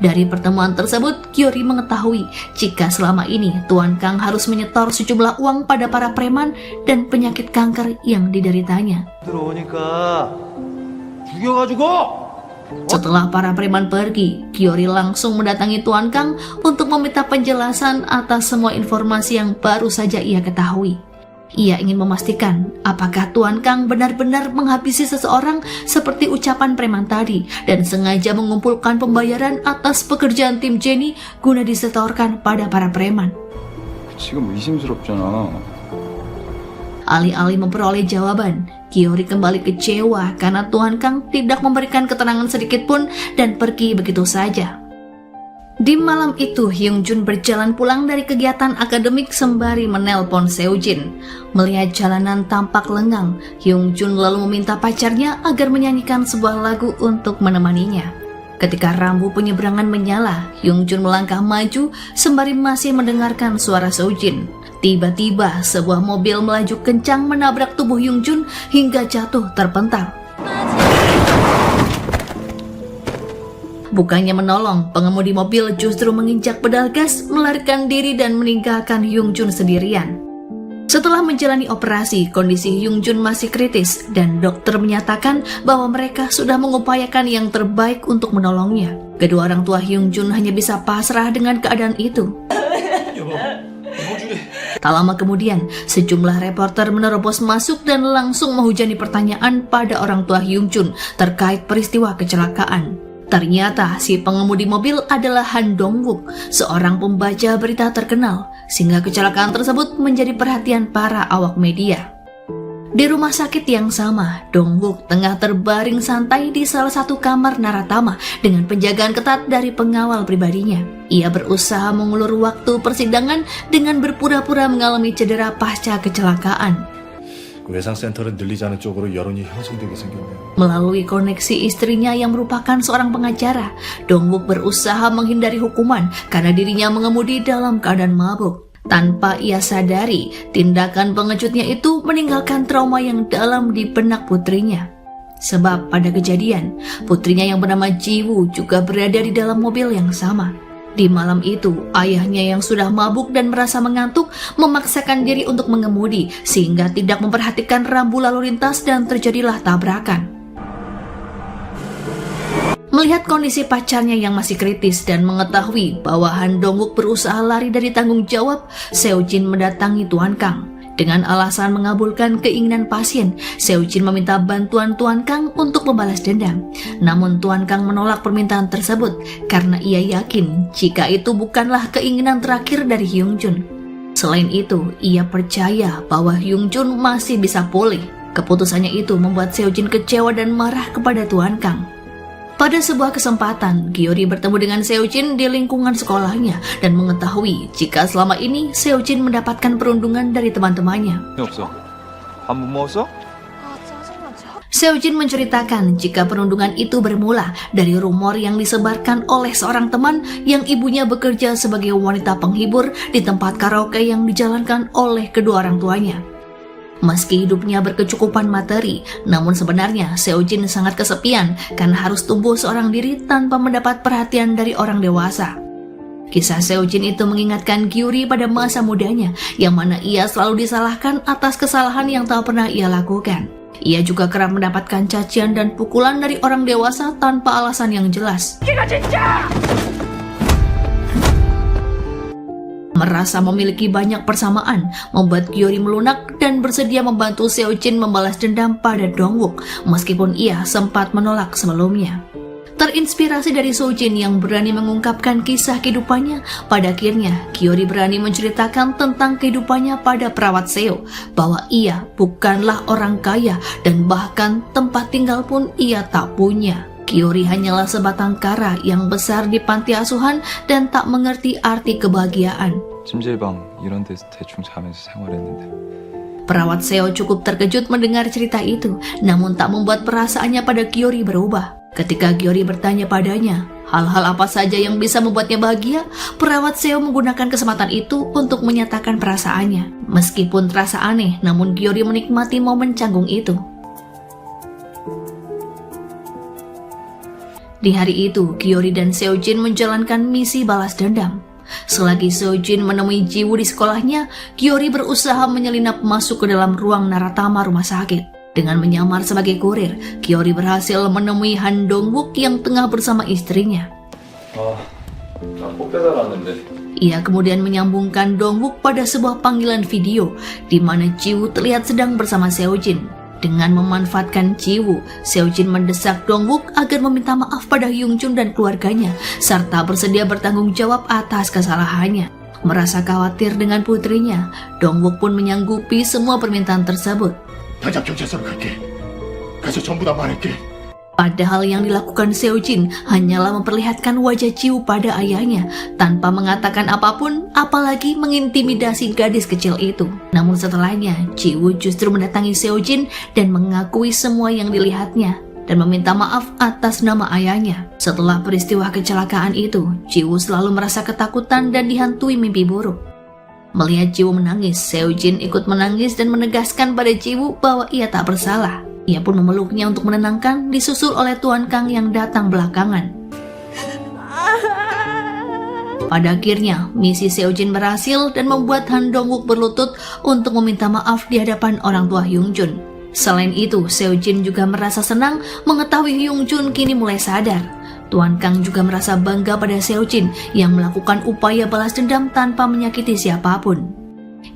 Dari pertemuan tersebut, Gyori mengetahui jika selama ini Tuan Kang harus menyetor sejumlah uang pada para preman dan penyakit kanker yang dideritanya. Setelah para preman pergi, Gyori langsung mendatangi Tuan Kang untuk meminta penjelasan atas semua informasi yang baru saja ia ketahui. Ia ingin memastikan apakah Tuan Kang benar-benar menghabisi seseorang seperti ucapan preman tadi dan sengaja mengumpulkan pembayaran atas pekerjaan tim Jenny guna disetorkan pada para preman. 지금 의심스럽잖아. Alih-alih memperoleh jawaban, Gyori kembali kecewa karena Tuan Kang tidak memberikan keterangan sedikit pun dan pergi begitu saja. Di malam itu, Hyung Jun berjalan pulang dari kegiatan akademik sembari menelpon Seojin. Melihat jalanan tampak lengang, Hyung Jun lalu meminta pacarnya agar menyanyikan sebuah lagu untuk menemaninya. Ketika rambu penyeberangan menyala, Hyung Jun melangkah maju sembari masih mendengarkan suara Seojin. Tiba-tiba, sebuah mobil melaju kencang menabrak tubuh Hyung Jun hingga jatuh terpental. Bukannya menolong, pengemudi mobil justru menginjak pedal gas, melarikan diri dan meninggalkan Hyung Jun sendirian. Setelah menjalani operasi, kondisi Hyung Jun masih kritis dan dokter menyatakan bahwa mereka sudah mengupayakan yang terbaik untuk menolongnya. Kedua orang tua Hyung Jun hanya bisa pasrah dengan keadaan itu. Tak lama kemudian, sejumlah reporter menerobos masuk dan langsung menghujani pertanyaan pada orang tua Hyung Jun terkait peristiwa kecelakaan. Ternyata si pengemudi mobil adalah Han Dong-wook, seorang pembaca berita terkenal, sehingga kecelakaan tersebut menjadi perhatian para awak media. Di rumah sakit yang sama, Dong-wook tengah terbaring santai di salah satu kamar naratama dengan penjagaan ketat dari pengawal pribadinya. Ia berusaha mengulur waktu persidangan dengan berpura-pura mengalami cedera pasca kecelakaan. 외상센터를 늘리지 않은 쪽으로 여론이 형성되게 생겼네요. Melalui koneksi istrinya yang merupakan seorang pengacara, Dong-wook berusaha menghindari hukuman karena dirinya mengemudi dalam keadaan mabuk. Tanpa ia sadari, tindakan pengejutnya itu meninggalkan trauma yang dalam di benak putrinya. Sebab pada kejadian, putrinya yang bernama Ji-woo juga berada di dalam mobil yang sama. Di malam itu, ayahnya yang sudah mabuk dan merasa mengantuk memaksakan diri untuk mengemudi sehingga tidak memperhatikan rambu lalu lintas dan terjadilah tabrakan. Melihat kondisi pacarnya yang masih kritis dan mengetahui bahwa Han Dong-wook berusaha lari dari tanggung jawab, Seojin mendatangi Tuan Kang. Dengan alasan mengabulkan keinginan pasien, Seojin meminta bantuan Tuan Kang untuk membalas dendam. Namun Tuan Kang menolak permintaan tersebut karena ia yakin jika itu bukanlah keinginan terakhir dari Hyung Jun. Selain itu, ia percaya bahwa Hyung Jun masih bisa pulih. Keputusannya itu membuat Seojin kecewa dan marah kepada Tuan Kang. Pada sebuah kesempatan, Gyori bertemu dengan Seojin di lingkungan sekolahnya dan mengetahui jika selama ini Seojin mendapatkan perundungan dari teman-temannya. 없어. 밥 못 먹었어? Seojin menceritakan jika perundungan itu bermula dari rumor yang disebarkan oleh seorang teman yang ibunya bekerja sebagai wanita penghibur di tempat karaoke yang dijalankan oleh kedua orang tuanya. Meski hidupnya berkecukupan materi, namun sebenarnya Seojin sangat kesepian karena harus tumbuh seorang diri tanpa mendapat perhatian dari orang dewasa. Kisah Seojin itu mengingatkan Gyuri pada masa mudanya, yang mana ia selalu disalahkan atas kesalahan yang tak pernah ia lakukan. Ia juga kerap mendapatkan cacian dan pukulan dari orang dewasa tanpa alasan yang jelas. Merasa memiliki banyak persamaan, membuat Gyori melunak dan bersedia membantu Seojin membalas dendam pada Dong-wook, meskipun ia sempat menolak sebelumnya. Terinspirasi dari Seojin yang berani mengungkapkan kisah kehidupannya, pada akhirnya Gyori berani menceritakan tentang kehidupannya pada perawat Seo, bahwa ia bukanlah orang kaya dan bahkan tempat tinggal pun ia tak punya. Gyori hanyalah sebatang kara yang besar di panti asuhan dan tak mengerti arti kebahagiaan. 찜질방 이런 데서 대충 자면서 생활했는데. Perawat Seo cukup terkejut mendengar cerita itu, namun tak membuat perasaannya pada Gyori berubah. Ketika Gyori bertanya padanya, hal-hal apa saja yang bisa membuatnya bahagia, perawat Seo menggunakan kesempatan itu untuk menyatakan perasaannya. Meskipun terasa aneh, namun Gyori menikmati momen canggung itu. Di hari itu, Gyori dan Seojin menjalankan misi balas dendam. Selagi Seojin menemui Ji-woo di sekolahnya, Gyori berusaha menyelinap masuk ke dalam ruang naratama rumah sakit. Dengan menyamar sebagai kurir, Gyori berhasil menemui Han Dong-wook yang tengah bersama istrinya. 나 꼭 빼달았는데. Ia kemudian menyambungkan Dongwook pada sebuah panggilan video di mana Jiwoo terlihat sedang bersama Seojin. Dengan memanfaatkan Jiwoo, Seojin mendesak Dongwook agar meminta maaf pada Hyungjun dan keluarganya serta bersedia bertanggung jawab atas kesalahannya. Merasa khawatir dengan putrinya, Dongwook pun menyanggupi semua permintaan tersebut. 당장 경찰서로 갈게. 가서 전부 다 말할게. Padahal yang dilakukan Seojin hanyalah memperlihatkan wajah Jiwoo pada ayahnya tanpa mengatakan apapun, apalagi mengintimidasi gadis kecil itu. Namun setelahnya, Jiwoo justru mendatangi Seojin dan mengakui semua yang dilihatnya dan meminta maaf atas nama ayahnya. Setelah peristiwa kecelakaan itu, Jiwoo selalu merasa ketakutan dan dihantui mimpi buruk. Melihat Jiwoo menangis, Seojin ikut menangis dan menegaskan pada Jiwoo bahwa ia tak bersalah. Ia pun memeluknya untuk menenangkan, disusul oleh Tuan Kang yang datang belakangan. Pada akhirnya, misi Seojin berhasil dan membuat Han Dongwook berlutut untuk meminta maaf di hadapan orang tua Hyungjun. Selain itu, Seojin juga merasa senang mengetahui Hyungjun kini mulai sadar. Tuan Kang juga merasa bangga pada Seojin yang melakukan upaya balas dendam tanpa menyakiti siapapun.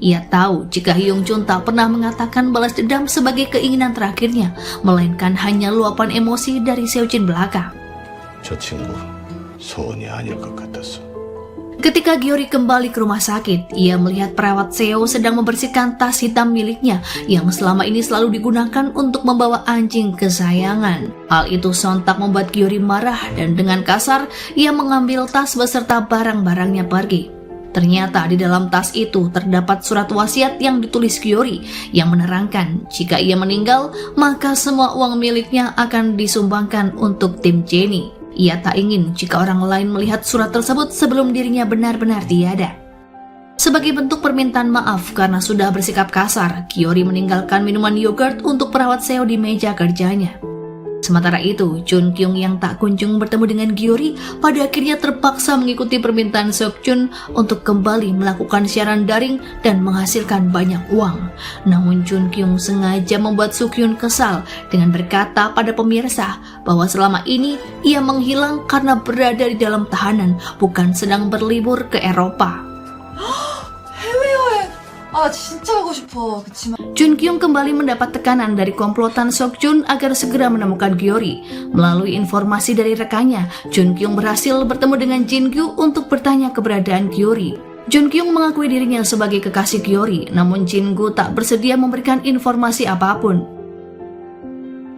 Ia tahu jika Hyungjun tak pernah mengatakan balas dendam sebagai keinginan terakhirnya, melainkan hanya luapan emosi dari Seojin belaka. 저 친구 소원이 아닐 것 같았어. Ketika Gyeori kembali ke rumah sakit, ia melihat perawat Seo sedang membersihkan tas hitam miliknya yang selama ini selalu digunakan untuk membawa anjing kesayangan. Hal itu sontak membuat Gyeori marah dan dengan kasar ia mengambil tas beserta barang-barangnya pergi. Ternyata di dalam tas itu terdapat surat wasiat yang ditulis Gyeori yang menerangkan jika ia meninggal maka semua uang miliknya akan disumbangkan untuk tim Jennie. Ia tak ingin jika orang lain melihat surat tersebut sebelum dirinya benar-benar tiada. Sebagai bentuk permintaan maaf karena sudah bersikap kasar, Gyeori meninggalkan minuman yogurt untuk perawat Seo di meja kerjanya. Sementara itu, Jun Kyung yang tak kunjung bertemu dengan Gyeori pada akhirnya terpaksa mengikuti permintaan Seokjun untuk kembali melakukan siaran daring dan menghasilkan banyak uang. Namun Jun Kyung sengaja membuat Seokjun kesal dengan berkata pada pemirsa bahwa selama ini ia menghilang karena berada di dalam tahanan, bukan sedang berlibur ke Eropa. 해외여행 아 진짜 가고 싶어. 그치만 Jun Kyung kembali mendapat tekanan dari komplotan Seokjun agar segera menemukan Gyeori. Melalui informasi dari rekannya, Jun Kyung berhasil bertemu dengan Jin Gyu untuk bertanya keberadaan Gyeori. Jun Kyung mengakui dirinya sebagai kekasih Gyeori, namun Jin Gyu tak bersedia memberikan informasi apapun.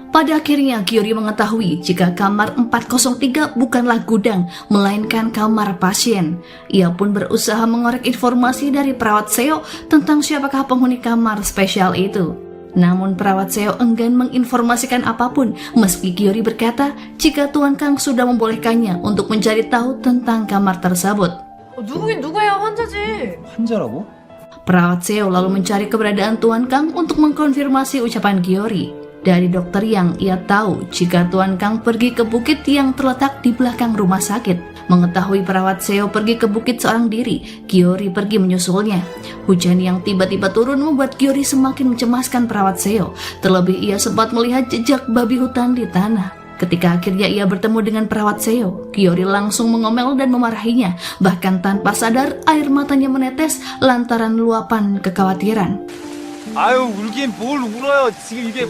Pada akhirnya Gyeori mengetahui jika kamar 403 bukanlah gudang, melainkan kamar pasien. Ia pun berusaha mengorek informasi dari perawat Seo tentang siapakah penghuni kamar spesial itu. Namun perawat Seo enggan menginformasikan apapun meski Gyeori berkata jika Tuan Kang sudah membolehkannya untuk mencari tahu tentang kamar tersebut. 누구긴 누구야 환자지. 환자라고? Perawat Seo lalu mencari keberadaan Tuan Kang untuk mengkonfirmasi ucapan Gyeori. Dari dokter yang ia tahu jika Tuan Kang pergi ke bukit yang terletak di belakang rumah sakit. Mengetahui perawat Seo pergi ke bukit seorang diri, Gyeori pergi menyusulnya. Hujan yang tiba-tiba turun membuat Gyeori semakin mencemaskan perawat Seo. Terlebih ia sempat melihat jejak babi hutan di tanah. Ketika akhirnya ia bertemu dengan perawat Seo, Gyeori langsung mengomel dan memarahinya. Bahkan tanpa sadar air matanya menetes lantaran luapan kekhawatiran. 아유 울긴 뭘 울어요 지금 이게.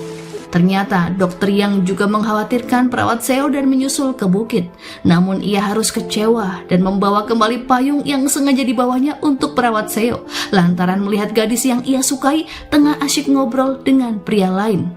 Ternyata dokter yang juga mengkhawatirkan perawat Seo dan menyusul ke bukit. Namun ia harus kecewa dan membawa kembali payung yang sengaja dibawanya untuk perawat Seo lantaran melihat gadis yang ia sukai tengah asyik ngobrol dengan pria lain.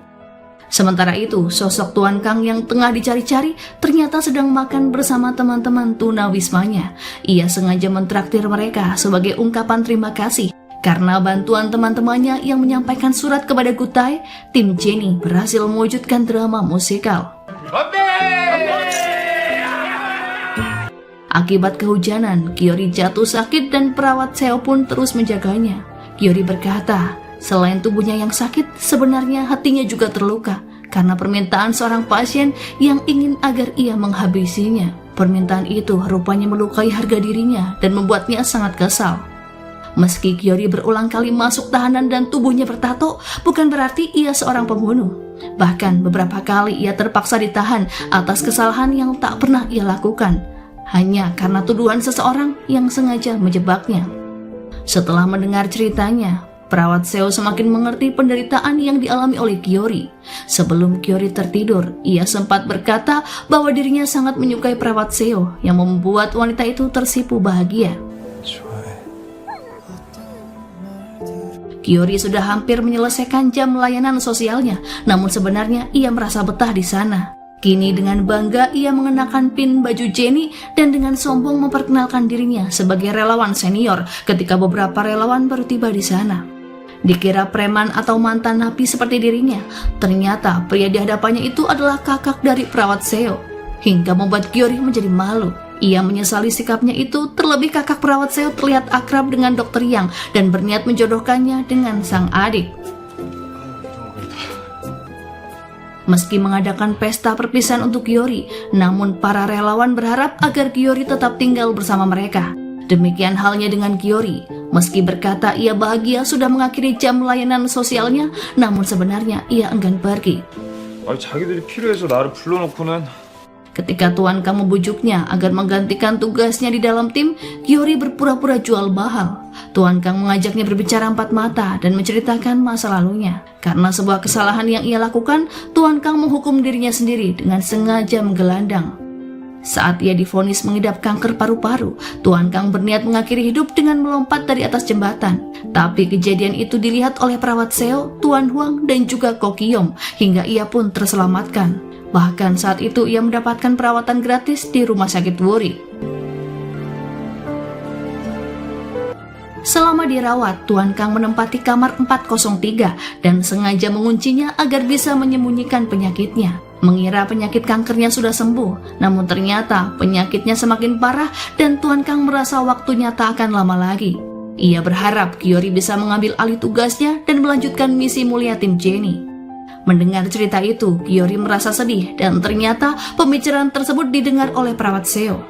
Sementara itu, sosok Tuan Kang yang tengah dicari-cari ternyata sedang makan bersama teman-teman tunawismanya. Ia sengaja mentraktir mereka sebagai ungkapan terima kasih. Karena bantuan teman-temannya yang menyampaikan surat kepada Gutai, tim Jennie berhasil mewujudkan drama musikal. Akibat kehujanan, Gyeori jatuh sakit dan perawat Seo pun terus menjaganya. Gyeori berkata, selain tubuhnya yang sakit, sebenarnya hatinya juga terluka karena permintaan seorang pasien yang ingin agar ia menghabisinya. Permintaan itu rupanya melukai harga dirinya dan membuatnya sangat kesal. Meski Gyeori berulang kali masuk tahanan dan tubuhnya bertato, bukan berarti ia seorang pembunuh. Bahkan beberapa kali ia terpaksa ditahan atas kesalahan yang tak pernah ia lakukan. hanya karena tuduhan seseorang yang sengaja menjebaknya. Setelah mendengar ceritanya, perawat Seo semakin mengerti penderitaan yang dialami oleh Giyori. Sebelum Giyori tertidur, ia sempat berkata bahwa dirinya sangat menyukai perawat Seo yang membuat wanita itu tersipu bahagia. Giyori sudah hampir menyelesaikan jam layanan sosialnya, namun sebenarnya ia merasa betah di sana. Kini dengan bangga ia mengenakan pin baju Jenny dan dengan sombong memperkenalkan dirinya sebagai relawan senior ketika beberapa relawan baru tiba di sana. Dikira preman atau mantan napi seperti dirinya, ternyata pria di hadapannya itu adalah kakak dari perawat Seo, hingga membuat Giyori menjadi malu. Ia menyesali sikapnya itu, terlebih kakak perawat Seo terlihat akrab dengan Dr. Yang dan berniat menjodohkannya dengan sang adik. Meski mengadakan pesta perpisahan untuk Giyori, namun para relawan berharap agar Giyori tetap tinggal bersama mereka. Demikian halnya dengan Giyori. Meski berkata ia bahagia sudah mengakhiri jam layanan sosialnya, namun sebenarnya ia enggan pergi. 자기들이 필요해서 나를 불러놓고는. Ketika Tuan Kang membujuknya agar menggantikan tugasnya di dalam tim, Giyori berpura-pura jual mahal. Tuan Kang mengajaknya berbicara empat mata dan menceritakan masa lalunya. Karena sebuah kesalahan yang ia lakukan, Tuan Kang menghukum dirinya sendiri dengan sengaja menggelandang. Saat ia divonis mengidap kanker paru-paru, Tuan Kang berniat mengakhiri hidup dengan melompat dari atas jembatan. Tapi kejadian itu dilihat oleh perawat Seo, Tuan Huang, dan juga Kokiyom, hingga ia pun terselamatkan. Bahkan saat itu ia mendapatkan perawatan gratis di rumah sakit Wuri. Selama dirawat, Tuan Kang menempati kamar 403 dan sengaja menguncinya agar bisa menyembunyikan penyakitnya. Mengira penyakit kankernya sudah sembuh, namun ternyata penyakitnya semakin parah dan Tuan Kang merasa waktunya tak akan lama lagi. Ia berharap Giyori bisa mengambil alih tugasnya dan melanjutkan misi mulia tim Jenny. Mendengar cerita itu, Giyori merasa sedih dan ternyata pembicaraan tersebut didengar oleh perawat Seo.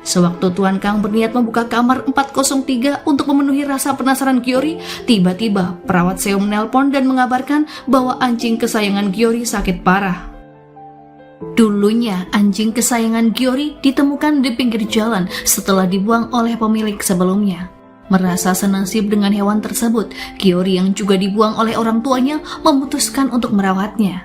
Sewaktu Tuan Kang berniat membuka kamar 403 untuk memenuhi rasa penasaran Giyori, tiba-tiba perawat Seo menelpon dan mengabarkan bahwa anjing kesayangan Giyori sakit parah. Dulunya, anjing kesayangan Giyori ditemukan di pinggir jalan setelah dibuang oleh pemilik sebelumnya. Merasa senasib dengan hewan tersebut, Giyori yang juga dibuang oleh orang tuanya memutuskan untuk merawatnya.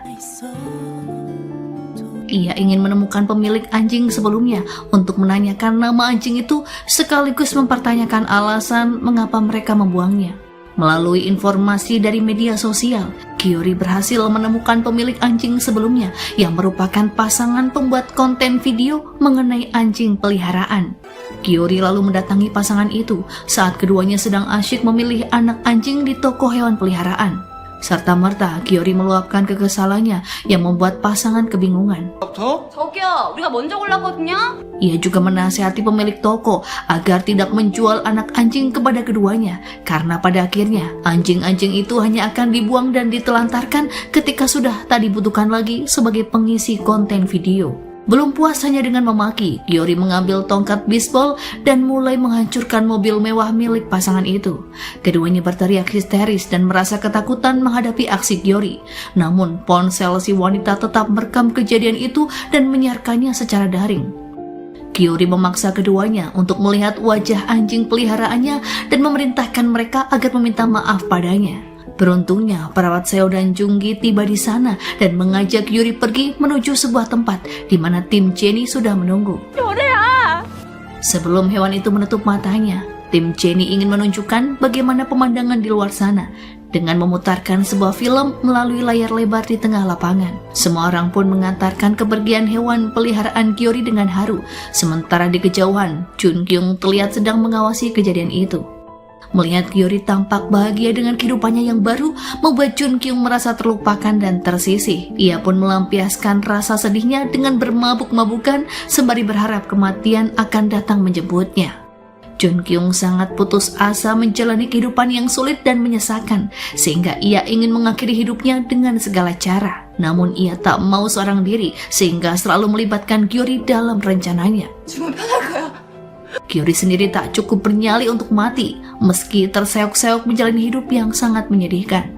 Ia ingin menemukan pemilik anjing sebelumnya untuk menanyakan nama anjing itu sekaligus mempertanyakan alasan mengapa mereka membuangnya. Melalui informasi dari media sosial, Giyori berhasil menemukan pemilik anjing sebelumnya yang merupakan pasangan pembuat konten video mengenai anjing peliharaan. Giyori lalu mendatangi pasangan itu saat keduanya sedang asyik memilih anak anjing di toko hewan peliharaan. Serta-merta Giyori meluapkan kekesalannya yang membuat pasangan kebingungan. 저기요, 우리가 먼저 골랐거든요? Ia juga menasihati pemilik toko agar tidak menjual anak anjing kepada keduanya, karena pada akhirnya anjing-anjing itu hanya akan dibuang dan ditelantarkan ketika sudah tak dibutuhkan lagi sebagai pengisi konten video. Belum puas hanya dengan memaki, Giyori mengambil tongkat bisbol dan mulai menghancurkan mobil mewah milik pasangan itu. Keduanya berteriak histeris dan merasa ketakutan menghadapi aksi Giyori. Namun ponsel si wanita tetap merekam kejadian itu dan menyiarkannya secara daring. Giyori memaksa keduanya untuk melihat wajah anjing peliharaannya dan memerintahkan mereka agar meminta maaf padanya. Beruntungnya, perawat Seo dan Junggi tiba di sana dan mengajak Giyori pergi menuju sebuah tempat di mana tim Jenny sudah menunggu. Sebelum hewan itu menutup matanya, tim Jenny ingin menunjukkan bagaimana pemandangan di luar sana dengan memutarkan sebuah film melalui layar lebar di tengah lapangan. Semua orang pun mengantarkan kepergian hewan peliharaan Giyori dengan haru, sementara di kejauhan, Jun Kyung terlihat sedang mengawasi kejadian itu. Melihat Giyori tampak bahagia dengan kehidupannya yang baru, membuat Jun Kyung merasa terlupakan dan tersisih. Ia pun melampiaskan rasa sedihnya dengan bermabuk-mabukan sembari berharap kematian akan datang menjemputnya. Jun Kyung sangat putus asa menjalani kehidupan yang sulit dan menyesakan, sehingga ia ingin mengakhiri hidupnya dengan segala cara. Namun ia tak mau seorang diri, sehingga selalu melibatkan Giyori dalam rencananya. 죽으면 편할 거야. Giyori sendiri tak cukup bernyali untuk mati, meski terseok-seok menjalani hidup yang sangat menyedihkan.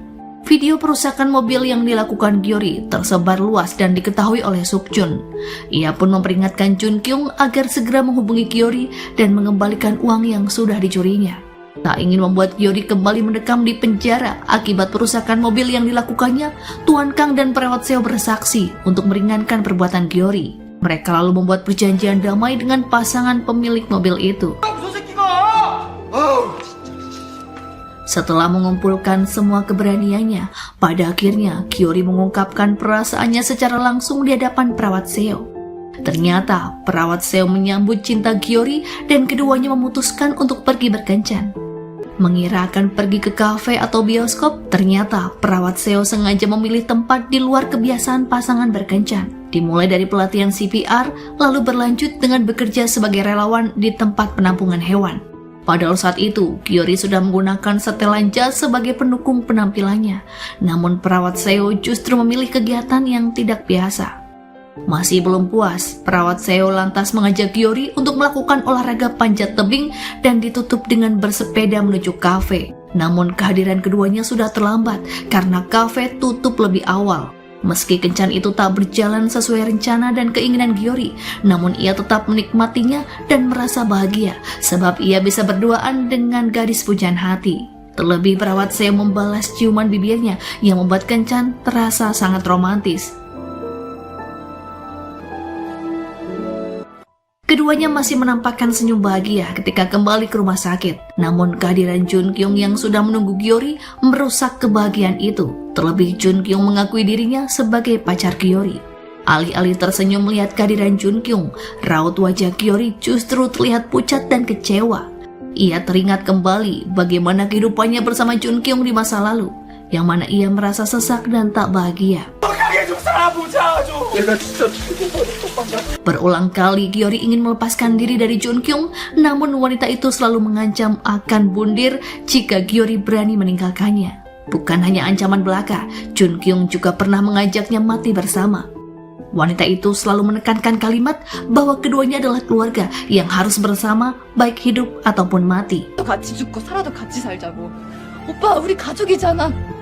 Video perusakan mobil yang dilakukan Gyeori tersebar luas dan diketahui oleh Sukjun. Ia pun memperingatkan Jun Kyung agar segera menghubungi Gyeori dan mengembalikan uang yang sudah dicurinya. Tak ingin membuat Gyeori kembali mendekam di penjara akibat perusakan mobil yang dilakukannya, Tuan Kang dan perawat Seo bersaksi untuk meringankan perbuatan Gyeori. Mereka lalu membuat perjanjian damai dengan pasangan pemilik mobil itu. Setelah mengumpulkan semua keberaniannya, pada akhirnya Gyeori mengungkapkan perasaannya secara langsung di hadapan perawat Seo. Ternyata perawat Seo menyambut cinta Gyeori dan keduanya memutuskan untuk pergi berkencan. Mengira akan pergi ke kafe atau bioskop, ternyata perawat Seo sengaja memilih tempat di luar kebiasaan pasangan berkencan. Dimulai dari pelatihan CPR, lalu berlanjut dengan bekerja sebagai relawan di tempat penampungan hewan. Padahal saat itu, Gyeori sudah menggunakan setelan jas sebagai pendukung penampilannya. Namun perawat Seo justru memilih kegiatan yang tidak biasa. Masih belum puas, perawat Seo lantas mengajak Gyeori untuk melakukan olahraga panjat tebing dan ditutup dengan bersepeda menuju kafe. Namun kehadiran keduanya sudah terlambat karena kafe tutup lebih awal. Meski kencan itu tak berjalan sesuai rencana dan keinginan Gyeori, namun ia tetap menikmatinya dan merasa bahagia sebab ia bisa berduaan dengan gadis pujaan hati. Terlebih perawat Seo membalas ciuman bibirnya yang membuat kencan terasa sangat romantis. Keduanya masih menampakkan senyum bahagia ketika kembali ke rumah sakit. Namun kehadiran Jun Kyung yang sudah menunggu Gyeori merusak kebahagiaan itu. Terlebih Jun Kyung mengakui dirinya sebagai pacar Gyeori. Alih-alih tersenyum melihat kehadiran Jun Kyung, raut wajah Gyeori justru terlihat pucat dan kecewa. Ia teringat kembali bagaimana kehidupannya bersama Jun Kyung di masa lalu, yang mana ia merasa sesak dan tak bahagia. Berulang kali Gyeori ingin melepaskan diri dari Jun Kyung, namun wanita itu selalu mengancam akan bundir jika Gyeori berani meninggalkannya. Bukan hanya ancaman belaka, Jun Kyung juga pernah mengajaknya mati bersama. Wanita itu selalu menekankan kalimat bahwa keduanya adalah keluarga yang harus bersama baik hidup ataupun mati. 같이 죽고 살아도 같이 살자고. 오빠 우리 가족이잖아.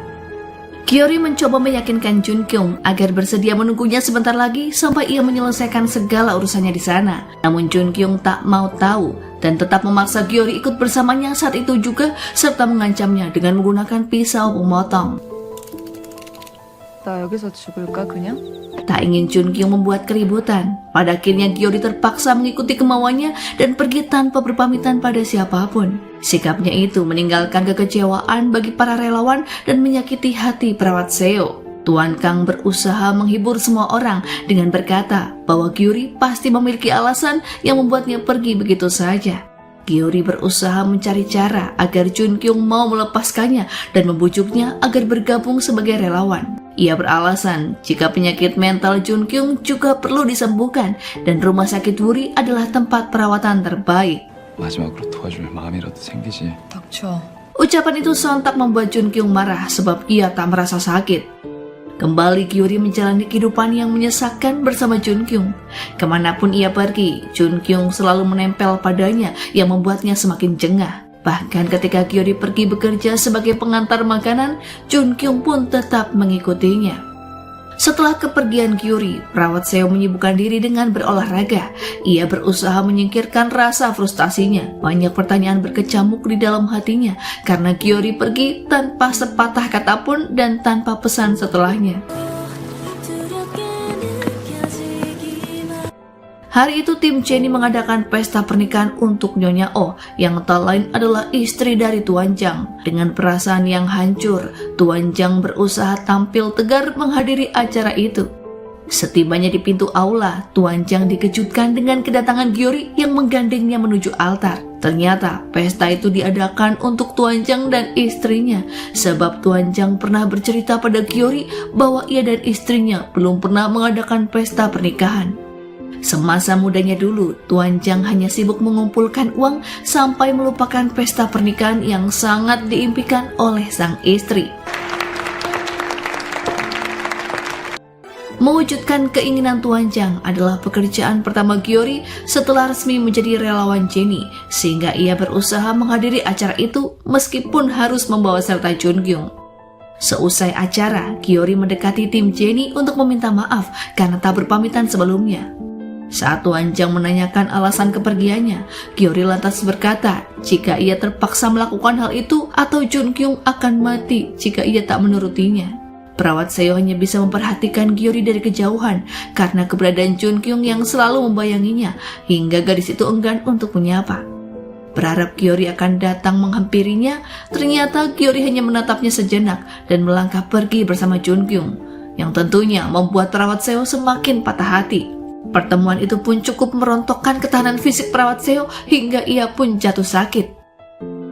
Gyeori mencoba meyakinkan Jun Kyung agar bersedia menunggunya sebentar lagi sampai ia menyelesaikan segala urusannya di sana. Namun Jun Kyung tak mau tahu dan tetap memaksa Gyeori ikut bersamanya saat itu juga serta mengancamnya dengan menggunakan pisau pemotong. 나 여기서 죽을까 그냥? Tak ingin Jun Kyung membuat keributan. Pada akhirnya Gyeori terpaksa mengikuti kemauannya dan pergi tanpa berpamitan pada siapapun. Sikapnya itu meninggalkan kekecewaan bagi para relawan dan menyakiti hati perawat Seo. Tuan Kang berusaha menghibur semua orang dengan berkata bahwa Gyeori pasti memiliki alasan yang membuatnya pergi begitu saja. Gyeori berusaha mencari cara agar Jun Kyung mau melepaskannya dan membujuknya agar bergabung sebagai relawan. Ia beralasan jika penyakit mental Jun Kyung juga perlu disembuhkan dan rumah sakit Wuri adalah tempat perawatan terbaik. 마지막으로 도와줄 마음이라도 생기지. 닥쳐. Ucapan itu sontak membuat Jun Kyung marah sebab ia tak merasa sakit. Kembali Gyeori menjalani kehidupan yang menyesakkan bersama Jun Kyung. Kemanapun ia pergi, Jun Kyung selalu menempel padanya yang membuatnya semakin jengah. Bahkan ketika Gyeori pergi bekerja sebagai pengantar makanan, Jun Kyung pun tetap mengikutinya. Setelah kepergian Gyeori, perawat Seo menyibukkan diri dengan berolahraga. Ia berusaha menyingkirkan rasa frustasinya. Banyak pertanyaan berkecamuk di dalam hatinya karena Gyeori pergi tanpa sepatah kata pun dan tanpa pesan setelahnya. Hari itu tim Jenny mengadakan pesta pernikahan untuk Nyonya Oh yang tak lain adalah istri dari Tuan Jang. Dengan perasaan yang hancur, Tuan Jang berusaha tampil tegar menghadiri acara itu. Setibanya di pintu aula, Tuan Jang dikejutkan dengan kedatangan Gyeori yang menggandengnya menuju altar. Ternyata pesta itu diadakan untuk Tuan Jang dan istrinya, sebab Tuan Jang pernah bercerita pada Gyeori bahwa ia dan istrinya belum pernah mengadakan pesta pernikahan. Semasa mudanya dulu, Tuan Jang hanya sibuk mengumpulkan uang sampai melupakan pesta pernikahan yang sangat diimpikan oleh sang istri. Mewujudkan keinginan Tuan Jang adalah pekerjaan pertama Gyeori setelah resmi menjadi relawan Jenny, sehingga ia berusaha menghadiri acara itu meskipun harus membawa serta Jun Kyung. Seusai acara, Gyori mendekati tim Jenny untuk meminta maaf karena tak berpamitan sebelumnya. Saat Tuan Jang menanyakan alasan kepergiannya, Gyori lantas berkata jika ia terpaksa melakukan hal itu atau Jun Kyung akan mati jika ia tak menurutinya. Perawat Seo hanya bisa memperhatikan Gyori dari kejauhan karena keberadaan Jun Kyung yang selalu membayanginya hingga gadis itu enggan untuk menyapa. Berharap Gyori akan datang menghampirinya, ternyata Gyori hanya menatapnya sejenak dan melangkah pergi bersama Jun Kyung, yang tentunya membuat perawat Seo semakin patah hati. Pertemuan itu pun cukup merontokkan ketahanan fisik perawat Seo hingga ia pun jatuh sakit.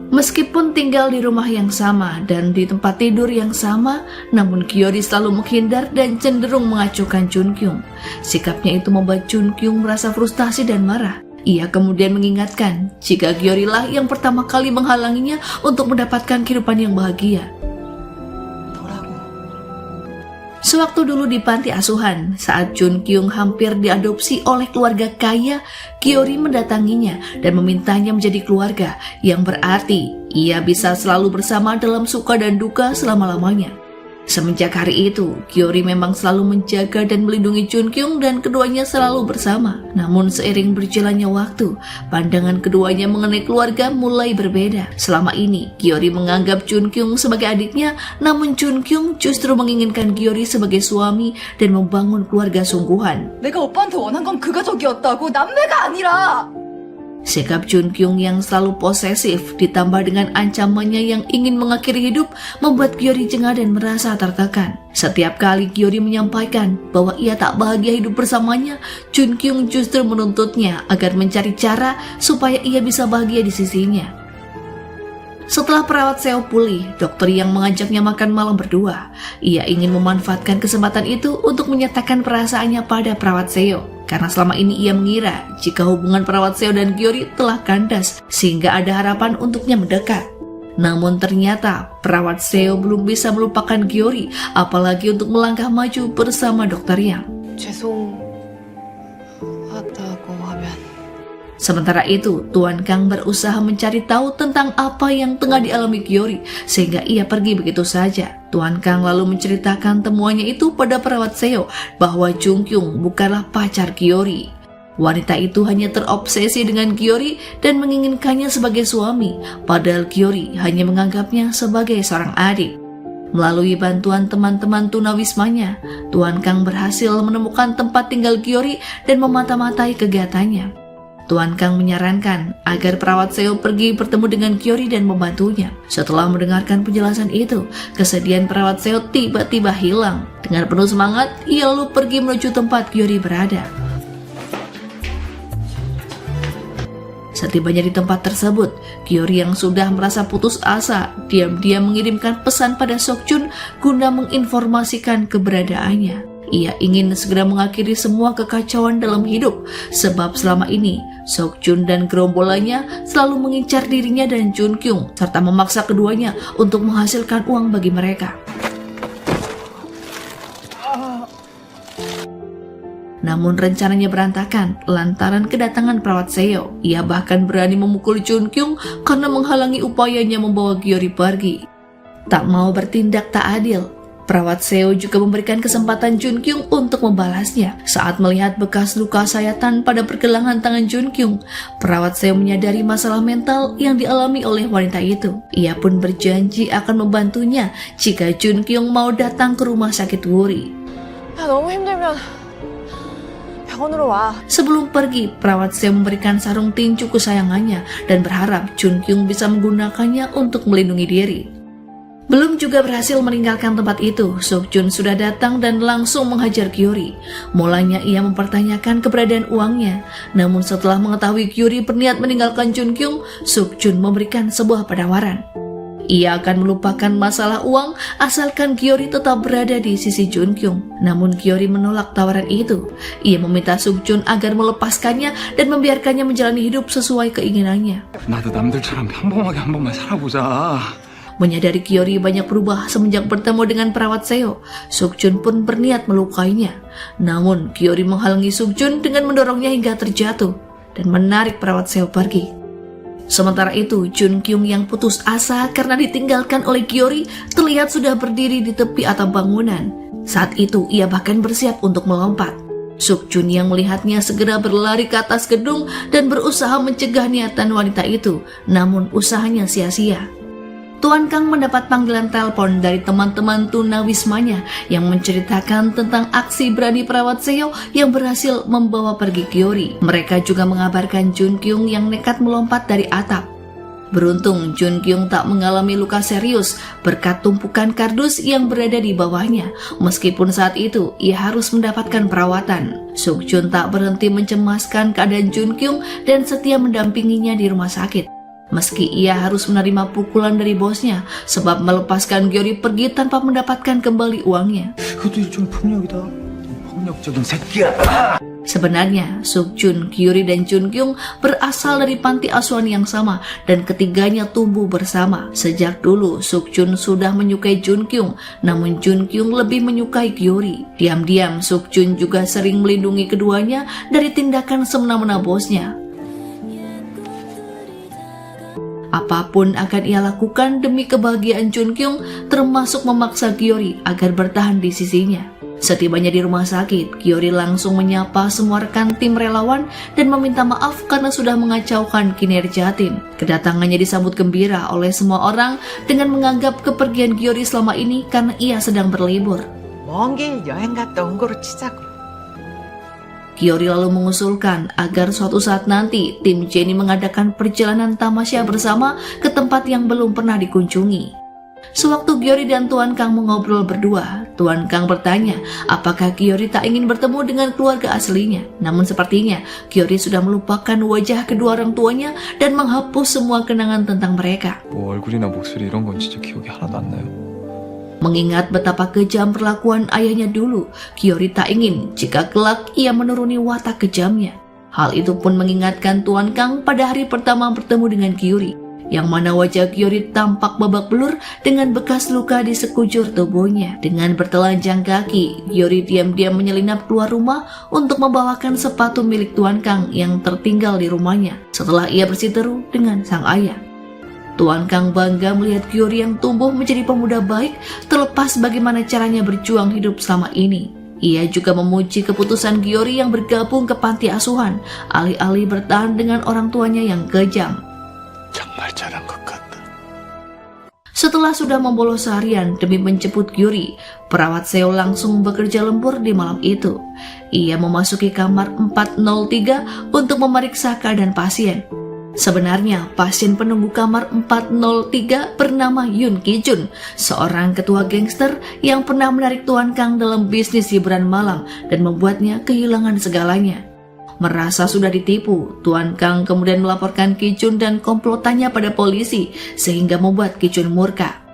Meskipun tinggal di rumah yang sama dan di tempat tidur yang sama, namun Gyori selalu menghindar dan cenderung mengacuhkan Jun Kyung. Sikapnya itu membuat Jun Kyung merasa frustasi dan marah. Ia kemudian mengingatkan jika Gyori lah yang pertama kali menghalanginya untuk mendapatkan kehidupan yang bahagia. Sewaktu dulu di panti asuhan, saat Jun Kyung hampir diadopsi oleh keluarga kaya, Gyori mendatanginya dan memintanya menjadi keluarga, yang berarti ia bisa selalu bersama dalam suka dan duka selama-lamanya. Semenjak hari itu, Gyori memang selalu menjaga dan melindungi Jun Kyung dan keduanya selalu bersama. Namun seiring berjalannya waktu, pandangan keduanya mengenai keluarga mulai berbeda. Selama ini, Gyori menganggap Jun Kyung sebagai adiknya, namun Jun Kyung justru menginginkan Gyori sebagai suami dan membangun keluarga sungguhan. 내가 오빠한테 원한 건 그 가족이었다고, 남매가 아니라. Sikap Jun Kyung yang selalu posesif ditambah dengan ancamannya yang ingin mengakhiri hidup membuat Gyori jengah dan merasa tertekan. Setiap kali Gyori menyampaikan bahwa ia tak bahagia hidup bersamanya, Jun Kyung justru menuntutnya agar mencari cara supaya ia bisa bahagia di sisinya. Setelah perawat Seo pulih, dokter yang mengajaknya makan malam berdua. Ia ingin memanfaatkan kesempatan itu untuk menyatakan perasaannya pada perawat Seo. Karena selama ini ia mengira jika hubungan perawat Seo dan Gyori telah kandas sehingga ada harapan untuknya mendekat. Namun ternyata perawat Seo belum bisa melupakan Gyori, apalagi untuk melangkah maju bersama dokter Yang. 죄송하다고 하면 Sementara itu, Tuan Kang berusaha mencari tahu tentang apa yang tengah dialami Gyori, sehingga ia pergi begitu saja. Tuan Kang lalu menceritakan temuannya itu pada perawat Seo bahwa Jun Kyung bukanlah pacar Gyori. Wanita itu hanya terobsesi dengan Gyori dan menginginkannya sebagai suami, padahal Gyori hanya menganggapnya sebagai seorang adik. Melalui bantuan teman-teman tunawismanya, Tuan Kang berhasil menemukan tempat tinggal Gyori dan memata-matai kegiatannya. Tuan Kang menyarankan agar perawat Seo pergi bertemu dengan Gyori dan membantunya. Setelah mendengarkan penjelasan itu, kesedihan perawat Seo tiba-tiba hilang. Dengan penuh semangat, ia lalu pergi menuju tempat Gyori berada. Setibanya di tempat tersebut, Gyori yang sudah merasa putus asa, diam-diam mengirimkan pesan pada Sokjun guna menginformasikan keberadaannya. Ia ingin segera mengakhiri semua kekacauan dalam hidup, sebab selama ini Sokjun dan gerombolannya selalu mengincar dirinya dan Jun Kyung, serta memaksa keduanya untuk menghasilkan uang bagi mereka. Namun rencananya berantakan lantaran kedatangan perawat Seo. Ia bahkan berani memukul Jun Kyung karena menghalangi upayanya membawa Gyori pergi. Tak mau bertindak tak adil, perawat Seo juga memberikan kesempatan Jun Kyung untuk membalasnya. Saat melihat bekas luka sayatan pada pergelangan tangan Jun Kyung, perawat Seo menyadari masalah mental yang dialami oleh wanita itu. Ia pun berjanji akan membantunya jika Jun Kyung mau datang ke rumah sakit Wuri. 야, 너무 힘들면 병원으로 와. Sebelum pergi, perawat Seo memberikan sarung tinju kesayangannya dan berharap Jun Kyung bisa menggunakannya untuk melindungi diri. Belum juga berhasil meninggalkan tempat itu, Sokjun sudah datang dan langsung menghajar Gyori. Mulanya ia mempertanyakan keberadaan uangnya, namun setelah mengetahui Gyori berniat meninggalkan Jun Kyung, Sokjun memberikan sebuah penawaran. Ia akan melupakan masalah uang asalkan Gyori tetap berada di sisi Jun Kyung. Namun Gyori menolak tawaran itu. Ia meminta Sokjun agar melepaskannya dan membiarkannya menjalani hidup sesuai keinginannya. 나도 남들처럼 평범하게 한 번만 살아보자. Menyadari Gyori banyak berubah semenjak bertemu dengan perawat Seo, Sokjun pun berniat melukainya. Namun Gyori menghalangi Sokjun dengan mendorongnya hingga terjatuh dan menarik perawat Seo pergi. Sementara itu, Jun Kyung yang putus asa karena ditinggalkan oleh Gyeori terlihat sudah berdiri di tepi atap bangunan. Saat itu, ia bahkan bersiap untuk melompat. Suk Jun yang melihatnya segera berlari ke atas gedung dan berusaha mencegah niatan wanita itu, namun usahanya sia-sia. Tuan Kang mendapat panggilan telepon dari teman-teman tunawismanya yang menceritakan tentang aksi berani perawat Seo yang berhasil membawa pergi Gyeori. Mereka juga mengabarkan Jun Kyung yang nekat melompat dari atap. Beruntung Jun Kyung tak mengalami luka serius berkat tumpukan kardus yang berada di bawahnya. Meskipun saat itu ia harus mendapatkan perawatan. Suk Jun tak berhenti mencemaskan keadaan Jun Kyung dan setia mendampinginya di rumah sakit. Meski ia harus menerima pukulan dari bosnya sebab melepaskan Gyeori pergi tanpa mendapatkan kembali uangnya. 그것도 일종의 폭력이다. 폭력적인 새끼야. Sebenarnya, Suk Jun, Gyeori, dan Jun Kyung berasal dari panti asuhan yang sama dan ketiganya tumbuh bersama. Sejak dulu, Suk Jun sudah menyukai Jun Kyung, namun Jun Kyung lebih menyukai Gyeori. Diam-diam, Suk Jun juga sering melindungi keduanya dari tindakan semena-mena bosnya. Apapun akan ia lakukan demi kebahagiaan Jun Kyung, termasuk memaksa Gyeori agar bertahan di sisinya. Setibanya di rumah sakit, Gyeori langsung menyapa semua rekan tim relawan dan meminta maaf karena sudah mengacaukan kinerja tim. Kedatangannya disambut gembira oleh semua orang dengan menganggap kepergian Gyeori selama ini karena ia sedang berlibur. 먼 길 여행 갔다 온 거로 치자고. Gyeori lalu mengusulkan agar suatu saat nanti tim Jennie mengadakan perjalanan tamasya bersama ke tempat yang belum pernah dikunjungi. Sewaktu Gyeori dan Tuan Kang mengobrol berdua, Tuan Kang bertanya apakah Gyeori tak ingin bertemu dengan keluarga aslinya. Namun sepertinya Gyeori sudah melupakan wajah kedua orang tuanya dan menghapus semua kenangan tentang mereka. 뭐 얼굴이나 목소리 이런 건 진짜 기억이 하나도 안 나요. Mengingat betapa kejam perlakuan ayahnya dulu, Gyeori tak ingin jika kelak ia menuruni watak kejamnya. Hal itu pun mengingatkan Tuan Kang pada hari pertama bertemu dengan Gyeori, yang mana wajah Gyeori tampak babak belur dengan bekas luka di sekujur tubuhnya. Dengan bertelanjang kaki, Gyeori diam-diam menyelinap keluar rumah untuk membawakan sepatu milik Tuan Kang yang tertinggal di rumahnya setelah ia bersiteru dengan sang ayah. Tuan Kang bangga melihat Gyeori yang tumbuh menjadi pemuda baik terlepas bagaimana caranya berjuang hidup selama ini. Ia juga memuji keputusan Gyeori yang bergabung ke panti asuhan, alih-alih bertahan dengan orang tuanya yang kejam. 정말 잘한 것 같다. Setelah sudah membolos seharian demi menjemput Gyeori, perawat Seo langsung bekerja lembur di malam itu. Ia memasuki kamar 403 untuk memeriksa keadaan pasien. Sebenarnya, pasien penunggu kamar 403 bernama Yoon Ki-jun, seorang ketua gangster yang pernah menarik Tuan Kang dalam bisnis hiburan malam dan membuatnya kehilangan segalanya. Merasa sudah ditipu, Tuan Kang kemudian melaporkan Ki-jun dan komplotannya pada polisi, sehingga membuat Ki-jun murka.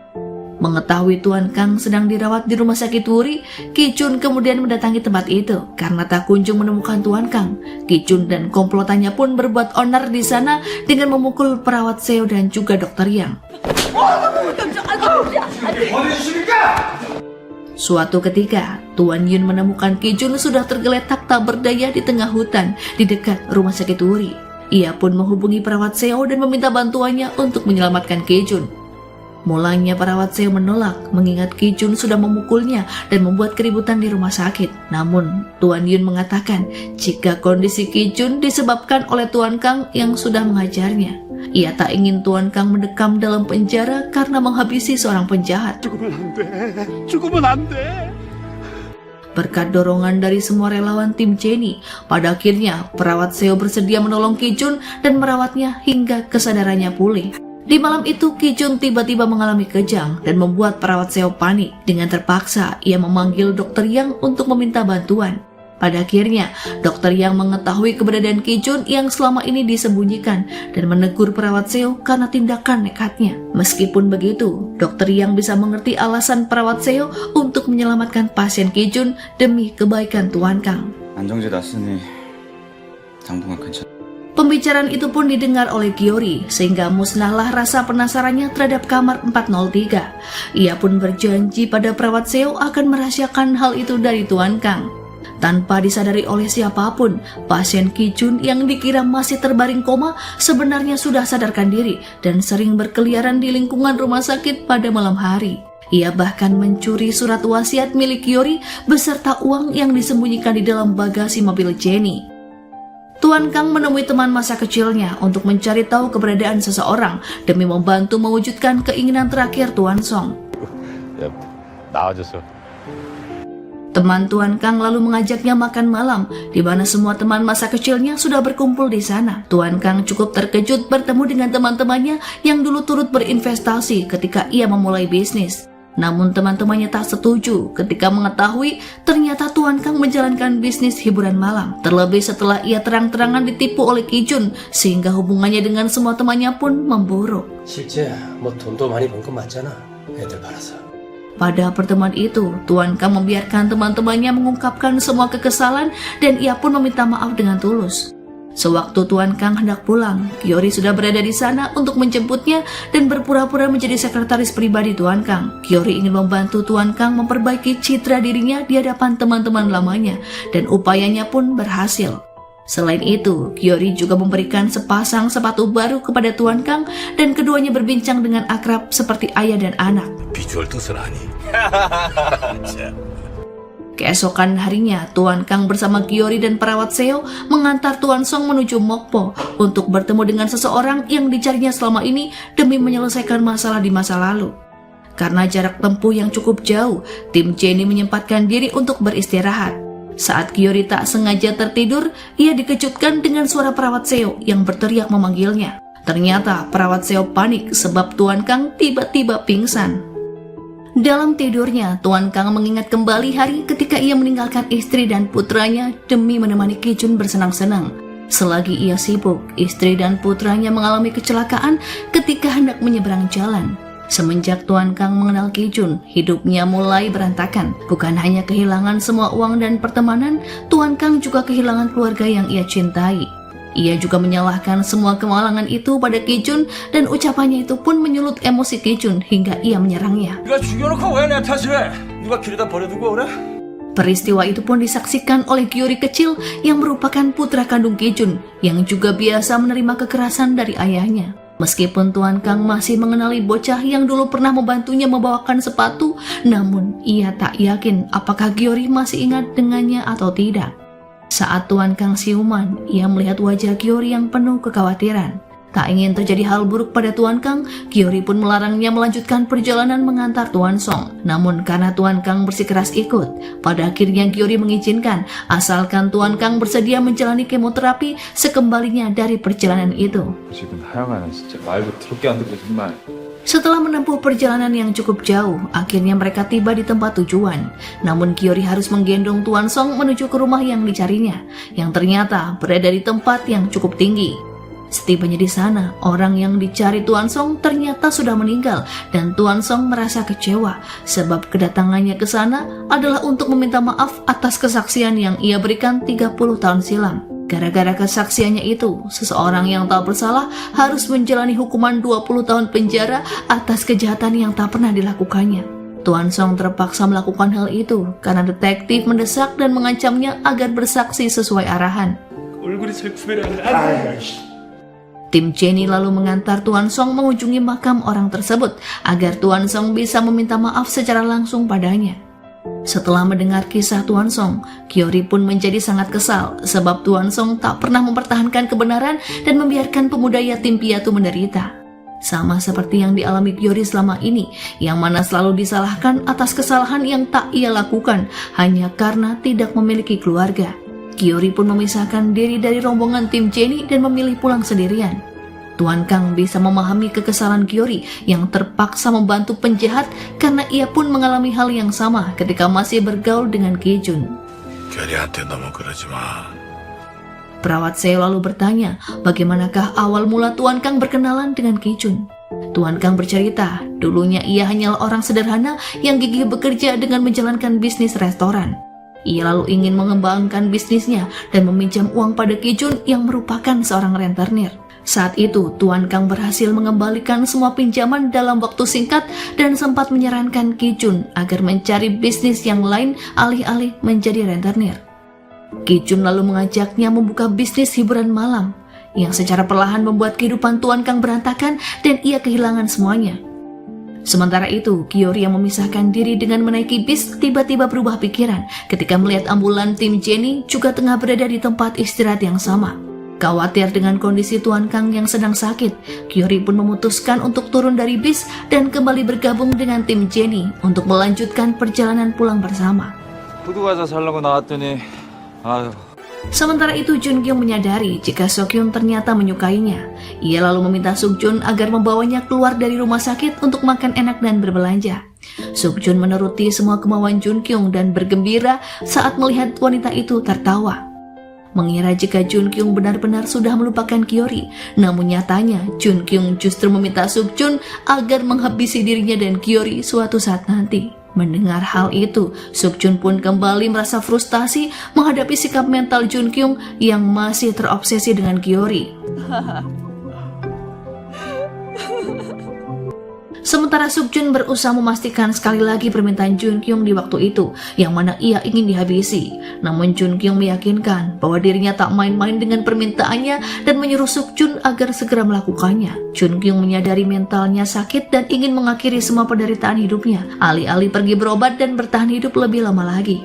Mengetahui Tuan Kang sedang dirawat di rumah sakit Wuri, Ki-jun kemudian mendatangi tempat itu. Karena tak kunjung menemukan Tuan Kang, Ki-jun dan komplotannya pun berbuat onar di sana dengan memukul perawat Seo dan juga dokter Yang. Suatu ketika, Tuan Yun menemukan Ki-jun sudah tergeletak tak berdaya di tengah hutan di dekat rumah sakit Wuri. Ia pun menghubungi perawat Seo dan meminta bantuannya untuk menyelamatkan Ki-jun. Mulanya perawat Seo menolak mengingat Ki-jun sudah memukulnya dan membuat keributan di rumah sakit. Namun, Tuan Yun mengatakan jika kondisi Ki-jun disebabkan oleh Tuan Kang yang sudah menghajarnya. Ia tak ingin Tuan Kang mendekam dalam penjara karena menghabisi seorang penjahat. 죽으면 안 돼. Berkat dorongan dari semua relawan tim Jennie, pada akhirnya perawat Seo bersedia menolong Ki-jun dan merawatnya hingga kesadarannya pulih. Di malam itu, Ki-jun tiba-tiba mengalami kejang dan membuat perawat Seo panik. Dengan terpaksa, ia memanggil dokter Yang untuk meminta bantuan. Pada akhirnya, dokter Yang mengetahui keberadaan Ki-jun yang selama ini disembunyikan dan menegur perawat Seo karena tindakan nekatnya. Meskipun begitu, dokter Yang bisa mengerti alasan perawat Seo untuk menyelamatkan pasien Ki-jun demi kebaikan Tuan Kang. 안정제 났으니 당분간 괜찮아. Pembicaraan itu pun didengar oleh Gyeori, sehingga musnahlah rasa penasarannya terhadap kamar 403. Ia pun berjanji pada perawat Seo akan merahasiakan hal itu dari Tuan Kang. Tanpa disadari oleh siapapun, pasien Ki Jun yang dikira masih terbaring koma sebenarnya sudah sadarkan diri dan sering berkeliaran di lingkungan rumah sakit pada malam hari. Ia bahkan mencuri surat wasiat milik Gyori beserta uang yang disembunyikan di dalam bagasi mobil Jenny. Tuan Kang menemui teman masa kecilnya untuk mencari tahu keberadaan seseorang demi membantu mewujudkan keinginan terakhir Tuan Song. 야, 나와줬어. Teman Tuan Kang lalu mengajaknya makan malam, di mana semua teman masa kecilnya sudah berkumpul di sana. Tuan Kang cukup terkejut bertemu dengan teman-temannya yang dulu turut berinvestasi ketika ia memulai bisnis. Namun teman-temannya tak setuju ketika mengetahui ternyata Tuan Kang menjalankan bisnis hiburan malam. Terlebih setelah ia terang-terangan ditipu oleh Ki Jun, sehingga hubungannya dengan semua temannya pun memburuk. 실제 뭐 돈도 많이 번 건 맞잖아. 애들 팔아서. Pada pertemuan itu, Tuan Kang membiarkan teman-temannya mengungkapkan semua kekesalan dan ia pun meminta maaf dengan tulus. Sewaktu Tuan Kang hendak pulang, Gyori sudah berada di sana untuk menjemputnya dan berpura-pura menjadi sekretaris pribadi Tuan Kang. Gyori ingin membantu Tuan Kang memperbaiki citra dirinya di hadapan teman-teman lamanya dan upayanya pun berhasil. Selain itu, Gyori juga memberikan sepasang sepatu baru kepada Tuan Kang dan keduanya berbincang dengan akrab seperti ayah dan anak. 비주얼 뜻을 아니. Keesokan harinya, Tuan Kang bersama Gyori dan perawat Seo mengantar Tuan Song menuju Mokpo untuk bertemu dengan seseorang yang dicarinya selama ini demi menyelesaikan masalah di masa lalu. Karena jarak tempuh yang cukup jauh, tim Jenny menyempatkan diri untuk beristirahat. Saat Gyori tak sengaja tertidur, ia dikejutkan dengan suara perawat Seo yang berteriak memanggilnya. Ternyata perawat Seo panik sebab Tuan Kang tiba-tiba pingsan. Dalam tidurnya, Tuan Kang mengingat kembali hari ketika ia meninggalkan istri dan putranya demi menemani Ki Jun bersenang-senang. Selagi ia sibuk, istri dan putranya mengalami kecelakaan ketika hendak menyeberang jalan. Semenjak Tuan Kang mengenal Ki Jun, hidupnya mulai berantakan. Bukan hanya kehilangan semua uang dan pertemanan, Tuan Kang juga kehilangan keluarga yang ia cintai. Ia juga menyalahkan semua kemalangan itu pada Ki Jun dan ucapannya itu pun menyulut emosi Ki Jun hingga ia menyerangnya. 네가 죽여놓고 왜 내 탓을 해? 누가 길에다 버려두고 그래? Peristiwa itu pun disaksikan oleh Gyori kecil yang merupakan putra kandung Ki Jun yang juga biasa menerima kekerasan dari ayahnya. Meskipun Tuan Kang masih mengenali bocah yang dulu pernah membantunya membawakan sepatu, namun ia tak yakin apakah Gyori masih ingat dengannya atau tidak. Saat Tuan Kang siuman, ia melihat wajah Gyori yang penuh kekhawatiran. Tak ingin terjadi hal buruk pada Tuan Kang, Gyori pun melarangnya melanjutkan perjalanan mengantar Tuan Song. Namun karena Tuan Kang bersikeras ikut, pada akhirnya Gyori mengizinkan asalkan Tuan Kang bersedia menjalani kemoterapi sekembalinya dari perjalanan itu. 지금 하영아는 진짜 말도 더럽게 안 듣고 정말. Setelah menempuh perjalanan yang cukup jauh, akhirnya mereka tiba di tempat tujuan. Namun Gyori harus menggendong Tuan Song menuju ke rumah yang dicarinya, yang ternyata berada di tempat yang cukup tinggi. Setibanya di sana, orang yang dicari Tuan Song ternyata sudah meninggal dan Tuan Song merasa kecewa sebab kedatangannya ke sana adalah untuk meminta maaf atas kesaksian yang ia berikan 30 tahun silam. Gara-gara kesaksiannya itu, seseorang yang tak bersalah harus menjalani hukuman 20 tahun penjara atas kejahatan yang tak pernah dilakukannya. Tuan Song terpaksa melakukan hal itu karena detektif mendesak dan mengancamnya agar bersaksi sesuai arahan. Tim Jenny lalu mengantar Tuan Song mengunjungi makam orang tersebut agar Tuan Song bisa meminta maaf secara langsung padanya. Setelah mendengar kisah Tuan Song, Gyori pun menjadi sangat kesal sebab Tuan Song tak pernah mempertahankan kebenaran dan membiarkan pemuda yatim piatu menderita. Sama seperti yang dialami Gyori selama ini, yang mana selalu disalahkan atas kesalahan yang tak ia lakukan hanya karena tidak memiliki keluarga. Gyori pun memisahkan diri dari rombongan tim Jenny dan memilih pulang sendirian. Tuan Kang bisa memahami kekesalan Gyori yang terpaksa membantu penjahat karena ia pun mengalami hal yang sama ketika masih bergaul dengan Ki Jun. 결이한테 너무 그러지 마. Perawat Seo lalu bertanya, bagaimanakah awal mula Tuan Kang berkenalan dengan Ki Jun? Tuan Kang bercerita, dulunya ia hanyalah orang sederhana yang gigih bekerja dengan menjalankan bisnis restoran. Ia lalu ingin mengembangkan bisnisnya dan meminjam uang pada Ki Jun yang merupakan seorang rentenir. Saat itu, Tuan Kang berhasil mengembalikan semua pinjaman dalam waktu singkat dan sempat menyarankan Ki Jun agar mencari bisnis yang lain alih-alih menjadi rentenir. Ki-jun lalu mengajaknya membuka bisnis hiburan malam yang secara perlahan membuat kehidupan Tuan Kang berantakan dan ia kehilangan semuanya. Sementara itu, Gyori yang memisahkan diri dengan menaiki bis tiba-tiba berubah pikiran ketika melihat ambulan tim Jenny juga tengah berada di tempat istirahat yang sama. Khawatir dengan kondisi Tuan Kang yang sedang sakit, Gyori pun memutuskan untuk turun dari bis dan kembali bergabung dengan tim Jenny untuk melanjutkan perjalanan pulang bersama. 호두과자 살라고 나왔더니 아유. Sementara itu Jun Kyung menyadari jika Seokhyun ternyata menyukainya. Ia lalu meminta Sukjun agar membawanya keluar dari rumah sakit untuk makan enak dan berbelanja. Sukjun menuruti semua kemauan Jun Kyung dan bergembira saat melihat wanita itu tertawa. Mengira jika Jun Kyung benar-benar sudah melupakan Gyori, namun nyatanya Jun Kyung justru meminta Sukjun agar menghabisi dirinya dan Gyori suatu saat nanti. Mendengar hal itu, Sukjun pun kembali merasa frustasi menghadapi sikap mental Jun Kyung yang masih terobsesi dengan Gyori. Sementara Sukjun berusaha memastikan sekali lagi permintaan Jun Kyung di waktu itu, yang mana ia ingin dihabisi. Namun Jun Kyung meyakinkan bahwa dirinya tak main-main dengan permintaannya dan menyuruh Sukjun agar segera melakukannya. Jun Kyung menyadari mentalnya sakit dan ingin mengakhiri semua penderitaan hidupnya, alih-alih pergi berobat dan bertahan hidup lebih lama lagi.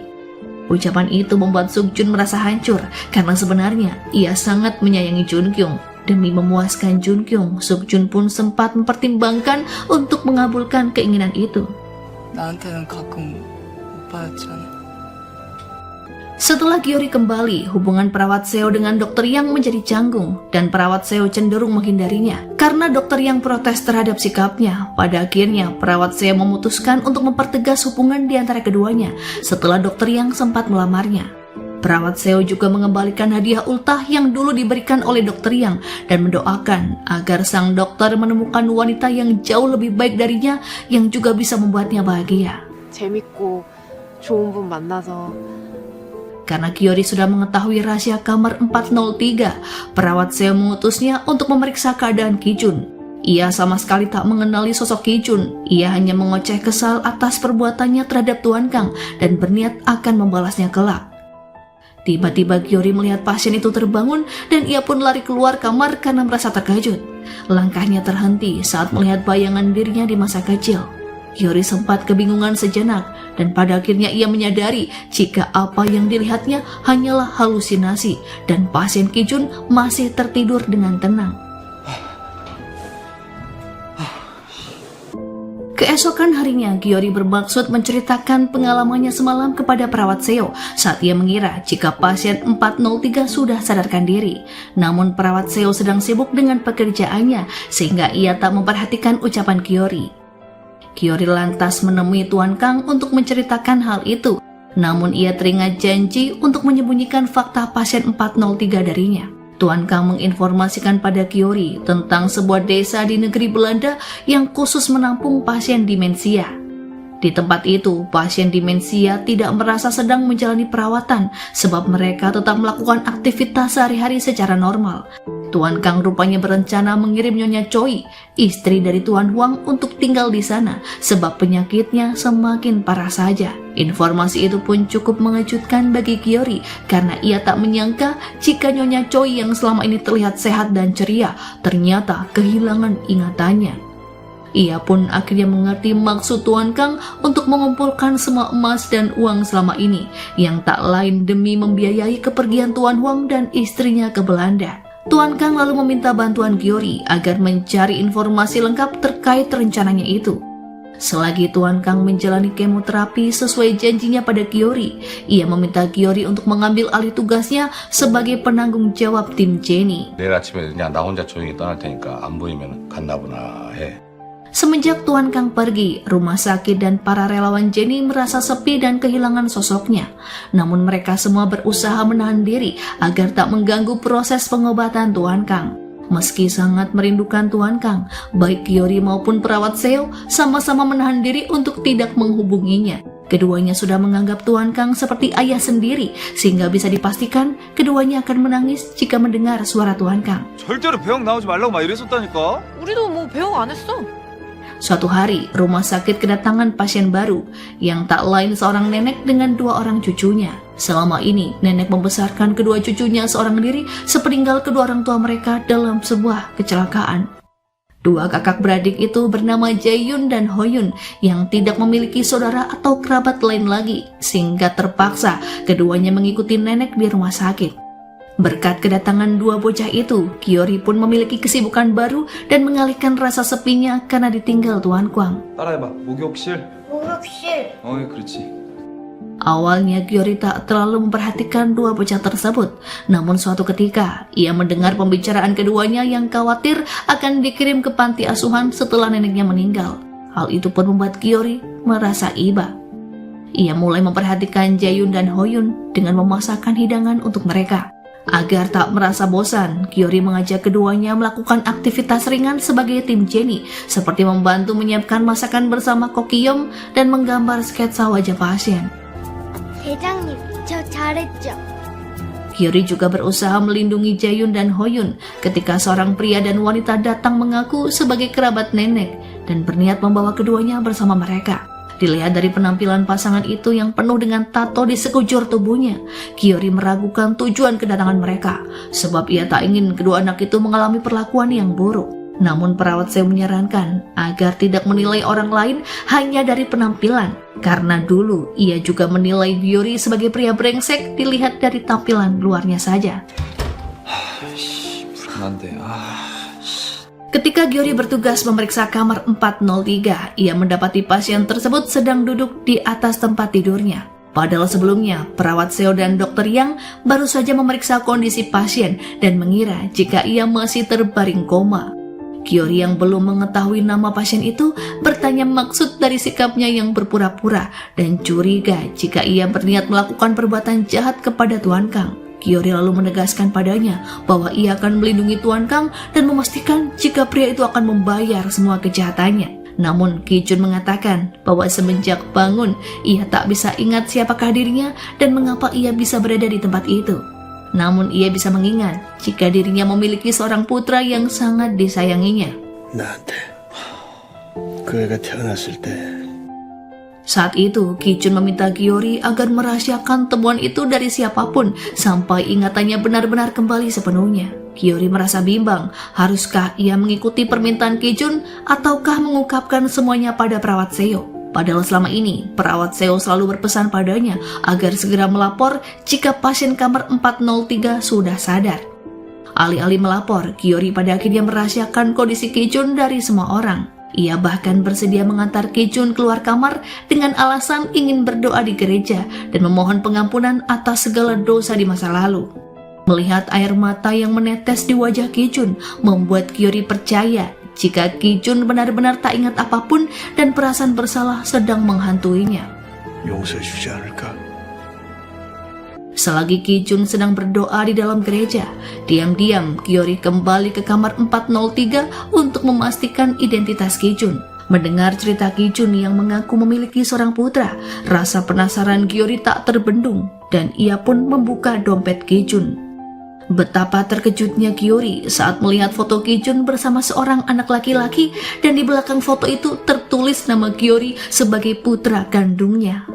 Ucapan itu membuat Sukjun merasa hancur karena sebenarnya ia sangat menyayangi Jun Kyung. Demi memuaskan Jun Kyung, Sukjun pun sempat mempertimbangkan untuk mengabulkan keinginan itu. 나한테는 가끔 오빠였잖아. Setelah Gyori kembali, hubungan perawat Seo dengan dokter Yang menjadi canggung dan perawat Seo cenderung menghindarinya. Karena dokter Yang protes terhadap sikapnya, pada akhirnya perawat Seo memutuskan untuk mempertegas hubungan di antara keduanya setelah dokter Yang sempat melamarnya. Perawat Seo juga mengembalikan hadiah ultah yang dulu diberikan oleh dokter Yang dan mendoakan agar sang dokter menemukan wanita yang jauh lebih baik darinya yang juga bisa membuatnya bahagia. 재밌고 좋은 분 만나서 Karena Gyori sudah mengetahui rahasia kamar 403, perawat Seo mengutusnya untuk memeriksa keadaan Ki-jun. Ia sama sekali tak mengenali sosok Ki-jun. Ia hanya mengoceh kesal atas perbuatannya terhadap Tuan Kang dan berniat akan membalasnya kelak. Tiba-tiba Gyori melihat pasien itu terbangun dan ia pun lari keluar kamar karena merasa terkejut. Langkahnya terhenti saat melihat bayangan dirinya di masa kecil. Gyori sempat kebingungan sejenak dan pada akhirnya ia menyadari jika apa yang dilihatnya hanyalah halusinasi dan pasien Ki-jun masih tertidur dengan tenang. Keesokan harinya, Gyori bermaksud menceritakan pengalamannya semalam kepada perawat Seo saat ia mengira jika pasien 403 sudah sadarkan diri. Namun perawat Seo sedang sibuk dengan pekerjaannya sehingga ia tak memperhatikan ucapan Gyori. Gyori lantas menemui Tuan Kang untuk menceritakan hal itu. Namun ia teringat janji untuk menyembunyikan fakta pasien 403 darinya. Tuan Kang menginformasikan pada Gyori tentang sebuah desa di negeri Belanda yang khusus menampung pasien demensia. Di tempat itu, pasien demensia tidak merasa sedang menjalani perawatan sebab mereka tetap melakukan aktivitas sehari-hari secara normal. Tuan Kang rupanya berencana mengirim Nyonya Choi, istri dari Tuan Huang, untuk tinggal di sana sebab penyakitnya semakin parah saja. Informasi itu pun cukup mengejutkan bagi Gyori karena ia tak menyangka jika Nyonya Choi yang selama ini terlihat sehat dan ceria ternyata kehilangan ingatannya. Ia pun akhirnya mengerti maksud Tuan Kang untuk mengumpulkan semua emas dan uang selama ini yang tak lain demi membiayai kepergian Tuan Huang dan istrinya ke Belanda. Tuan Kang lalu meminta bantuan Gyori agar mencari informasi lengkap terkait rencananya itu. Selagi Tuan Kang menjalani kemoterapi sesuai janjinya pada Gyori, ia meminta Gyori untuk mengambil alih tugasnya sebagai penanggung jawab tim Jenny. 내일 아침에 그냥 나 혼자 조용히 떠날 테니까 안 보이면 갔나 보나 해. Semenjak Tuan Kang pergi, rumah sakit dan para relawan Jenny merasa sepi dan kehilangan sosoknya. Namun mereka semua berusaha menahan diri agar tak mengganggu proses pengobatan Tuan Kang. Meski sangat merindukan Tuan Kang, baik Gyori maupun perawat Seo sama-sama menahan diri untuk tidak menghubunginya. Keduanya sudah menganggap Tuan Kang seperti ayah sendiri, sehingga bisa dipastikan keduanya akan menangis jika mendengar suara Tuan Kang. 절대로 배영 나오지 말라고 막 이랬었다니까. 우리도 뭐 배웅 안 했어. Suatu hari, rumah sakit kedatangan pasien baru yang tak lain seorang nenek dengan 2 orang cucunya. Selama ini, nenek membesarkan kedua cucunya seorang diri sepeninggal kedua orang tua mereka dalam sebuah kecelakaan. 2 kakak beradik itu bernama Jae-yun dan Ho-yun yang tidak memiliki saudara atau kerabat lain lagi, sehingga terpaksa keduanya mengikuti nenek di rumah sakit. Berkat kedatangan 2 bocah itu, Gyori pun memiliki kesibukan baru dan mengalihkan rasa sepinya karena ditinggal Tuan Kwang. 따라해봐. 목욕실. 목욕실. 그렇지. Awalnya Gyori tak terlalu memperhatikan 2 bocah tersebut, namun suatu ketika ia mendengar pembicaraan keduanya yang khawatir akan dikirim ke panti asuhan setelah neneknya meninggal. Hal itu pun membuat Gyori merasa iba. Ia mulai memperhatikan Jae-yun dan Ho-yun dengan memasakkan hidangan untuk mereka. Agar tak merasa bosan, Gyori mengajak keduanya melakukan aktivitas ringan sebagai tim Jenny, seperti membantu menyiapkan masakan bersama Kokiyom dan menggambar sketsa wajah pasien. 대장님, 저 잘했죠? Gyori juga berusaha melindungi Jae-yun dan Ho-yun ketika seorang pria dan wanita datang mengaku sebagai kerabat nenek dan berniat membawa keduanya bersama mereka. Dilihat dari penampilan pasangan itu yang penuh dengan tato di sekujur tubuhnya, Gyori meragukan tujuan kedatangan mereka, sebab ia tak ingin kedua anak itu mengalami perlakuan yang buruk. Namun perawat Seo menyarankan agar tidak menilai orang lain hanya dari penampilan, karena dulu ia juga menilai Gyori sebagai pria brengsek dilihat dari tampilan luarnya saja. 불안한데. Ketika Gyori bertugas memeriksa kamar 403, ia mendapati pasien tersebut sedang duduk di atas tempat tidurnya. Padahal sebelumnya, perawat Seo dan dokter Yang baru saja memeriksa kondisi pasien dan mengira jika ia masih terbaring koma. Gyori yang belum mengetahui nama pasien itu bertanya maksud dari sikapnya yang berpura-pura dan curiga jika ia berniat melakukan perbuatan jahat kepada Tuan Kang. Gyori lalu menegaskan padanya bahwa ia akan melindungi Tuan Kang dan memastikan jika pria itu akan membayar semua kejahatannya. Namun Ki-jun mengatakan bahwa semenjak bangun ia tak bisa ingat siapakah dirinya dan mengapa ia bisa berada di tempat itu. Namun ia bisa mengingat jika dirinya memiliki seorang putra yang sangat disayanginya. 나한테 그 애가 태어났을 때 Saat itu, Ki-jun meminta Gyori agar merahasiakan temuan itu dari siapapun sampai ingatannya benar-benar kembali sepenuhnya. Gyori merasa bimbang, haruskah ia mengikuti permintaan Ki-jun ataukah mengungkapkan semuanya pada perawat Seo? Padahal selama ini, perawat Seo selalu berpesan padanya agar segera melapor jika pasien kamar 403 sudah sadar. Alih-alih melapor, Gyori pada akhirnya merahasiakan kondisi Ki-jun dari semua orang. Ia bahkan bersedia mengantar Ki-jun keluar kamar dengan alasan ingin berdoa di gereja dan memohon pengampunan atas segala dosa di masa lalu. Melihat air mata yang menetes di wajah Ki-jun membuat Gyori percaya jika Ki-jun benar-benar tak ingat apapun dan perasaan bersalah sedang menghantuinya. 용서해주지 않을까? Selagi Ki-jun sedang berdoa di dalam gereja, diam-diam Gyori kembali ke kamar 403 untuk memastikan identitas Ki-jun. Mendengar cerita Ki-jun yang mengaku memiliki seorang putra, rasa penasaran Gyori tak terbendung dan ia pun membuka dompet Ki-jun. Betapa terkejutnya Gyori saat melihat foto Ki-jun bersama seorang anak laki-laki dan di belakang foto itu tertulis nama Gyori sebagai putra kandungnya.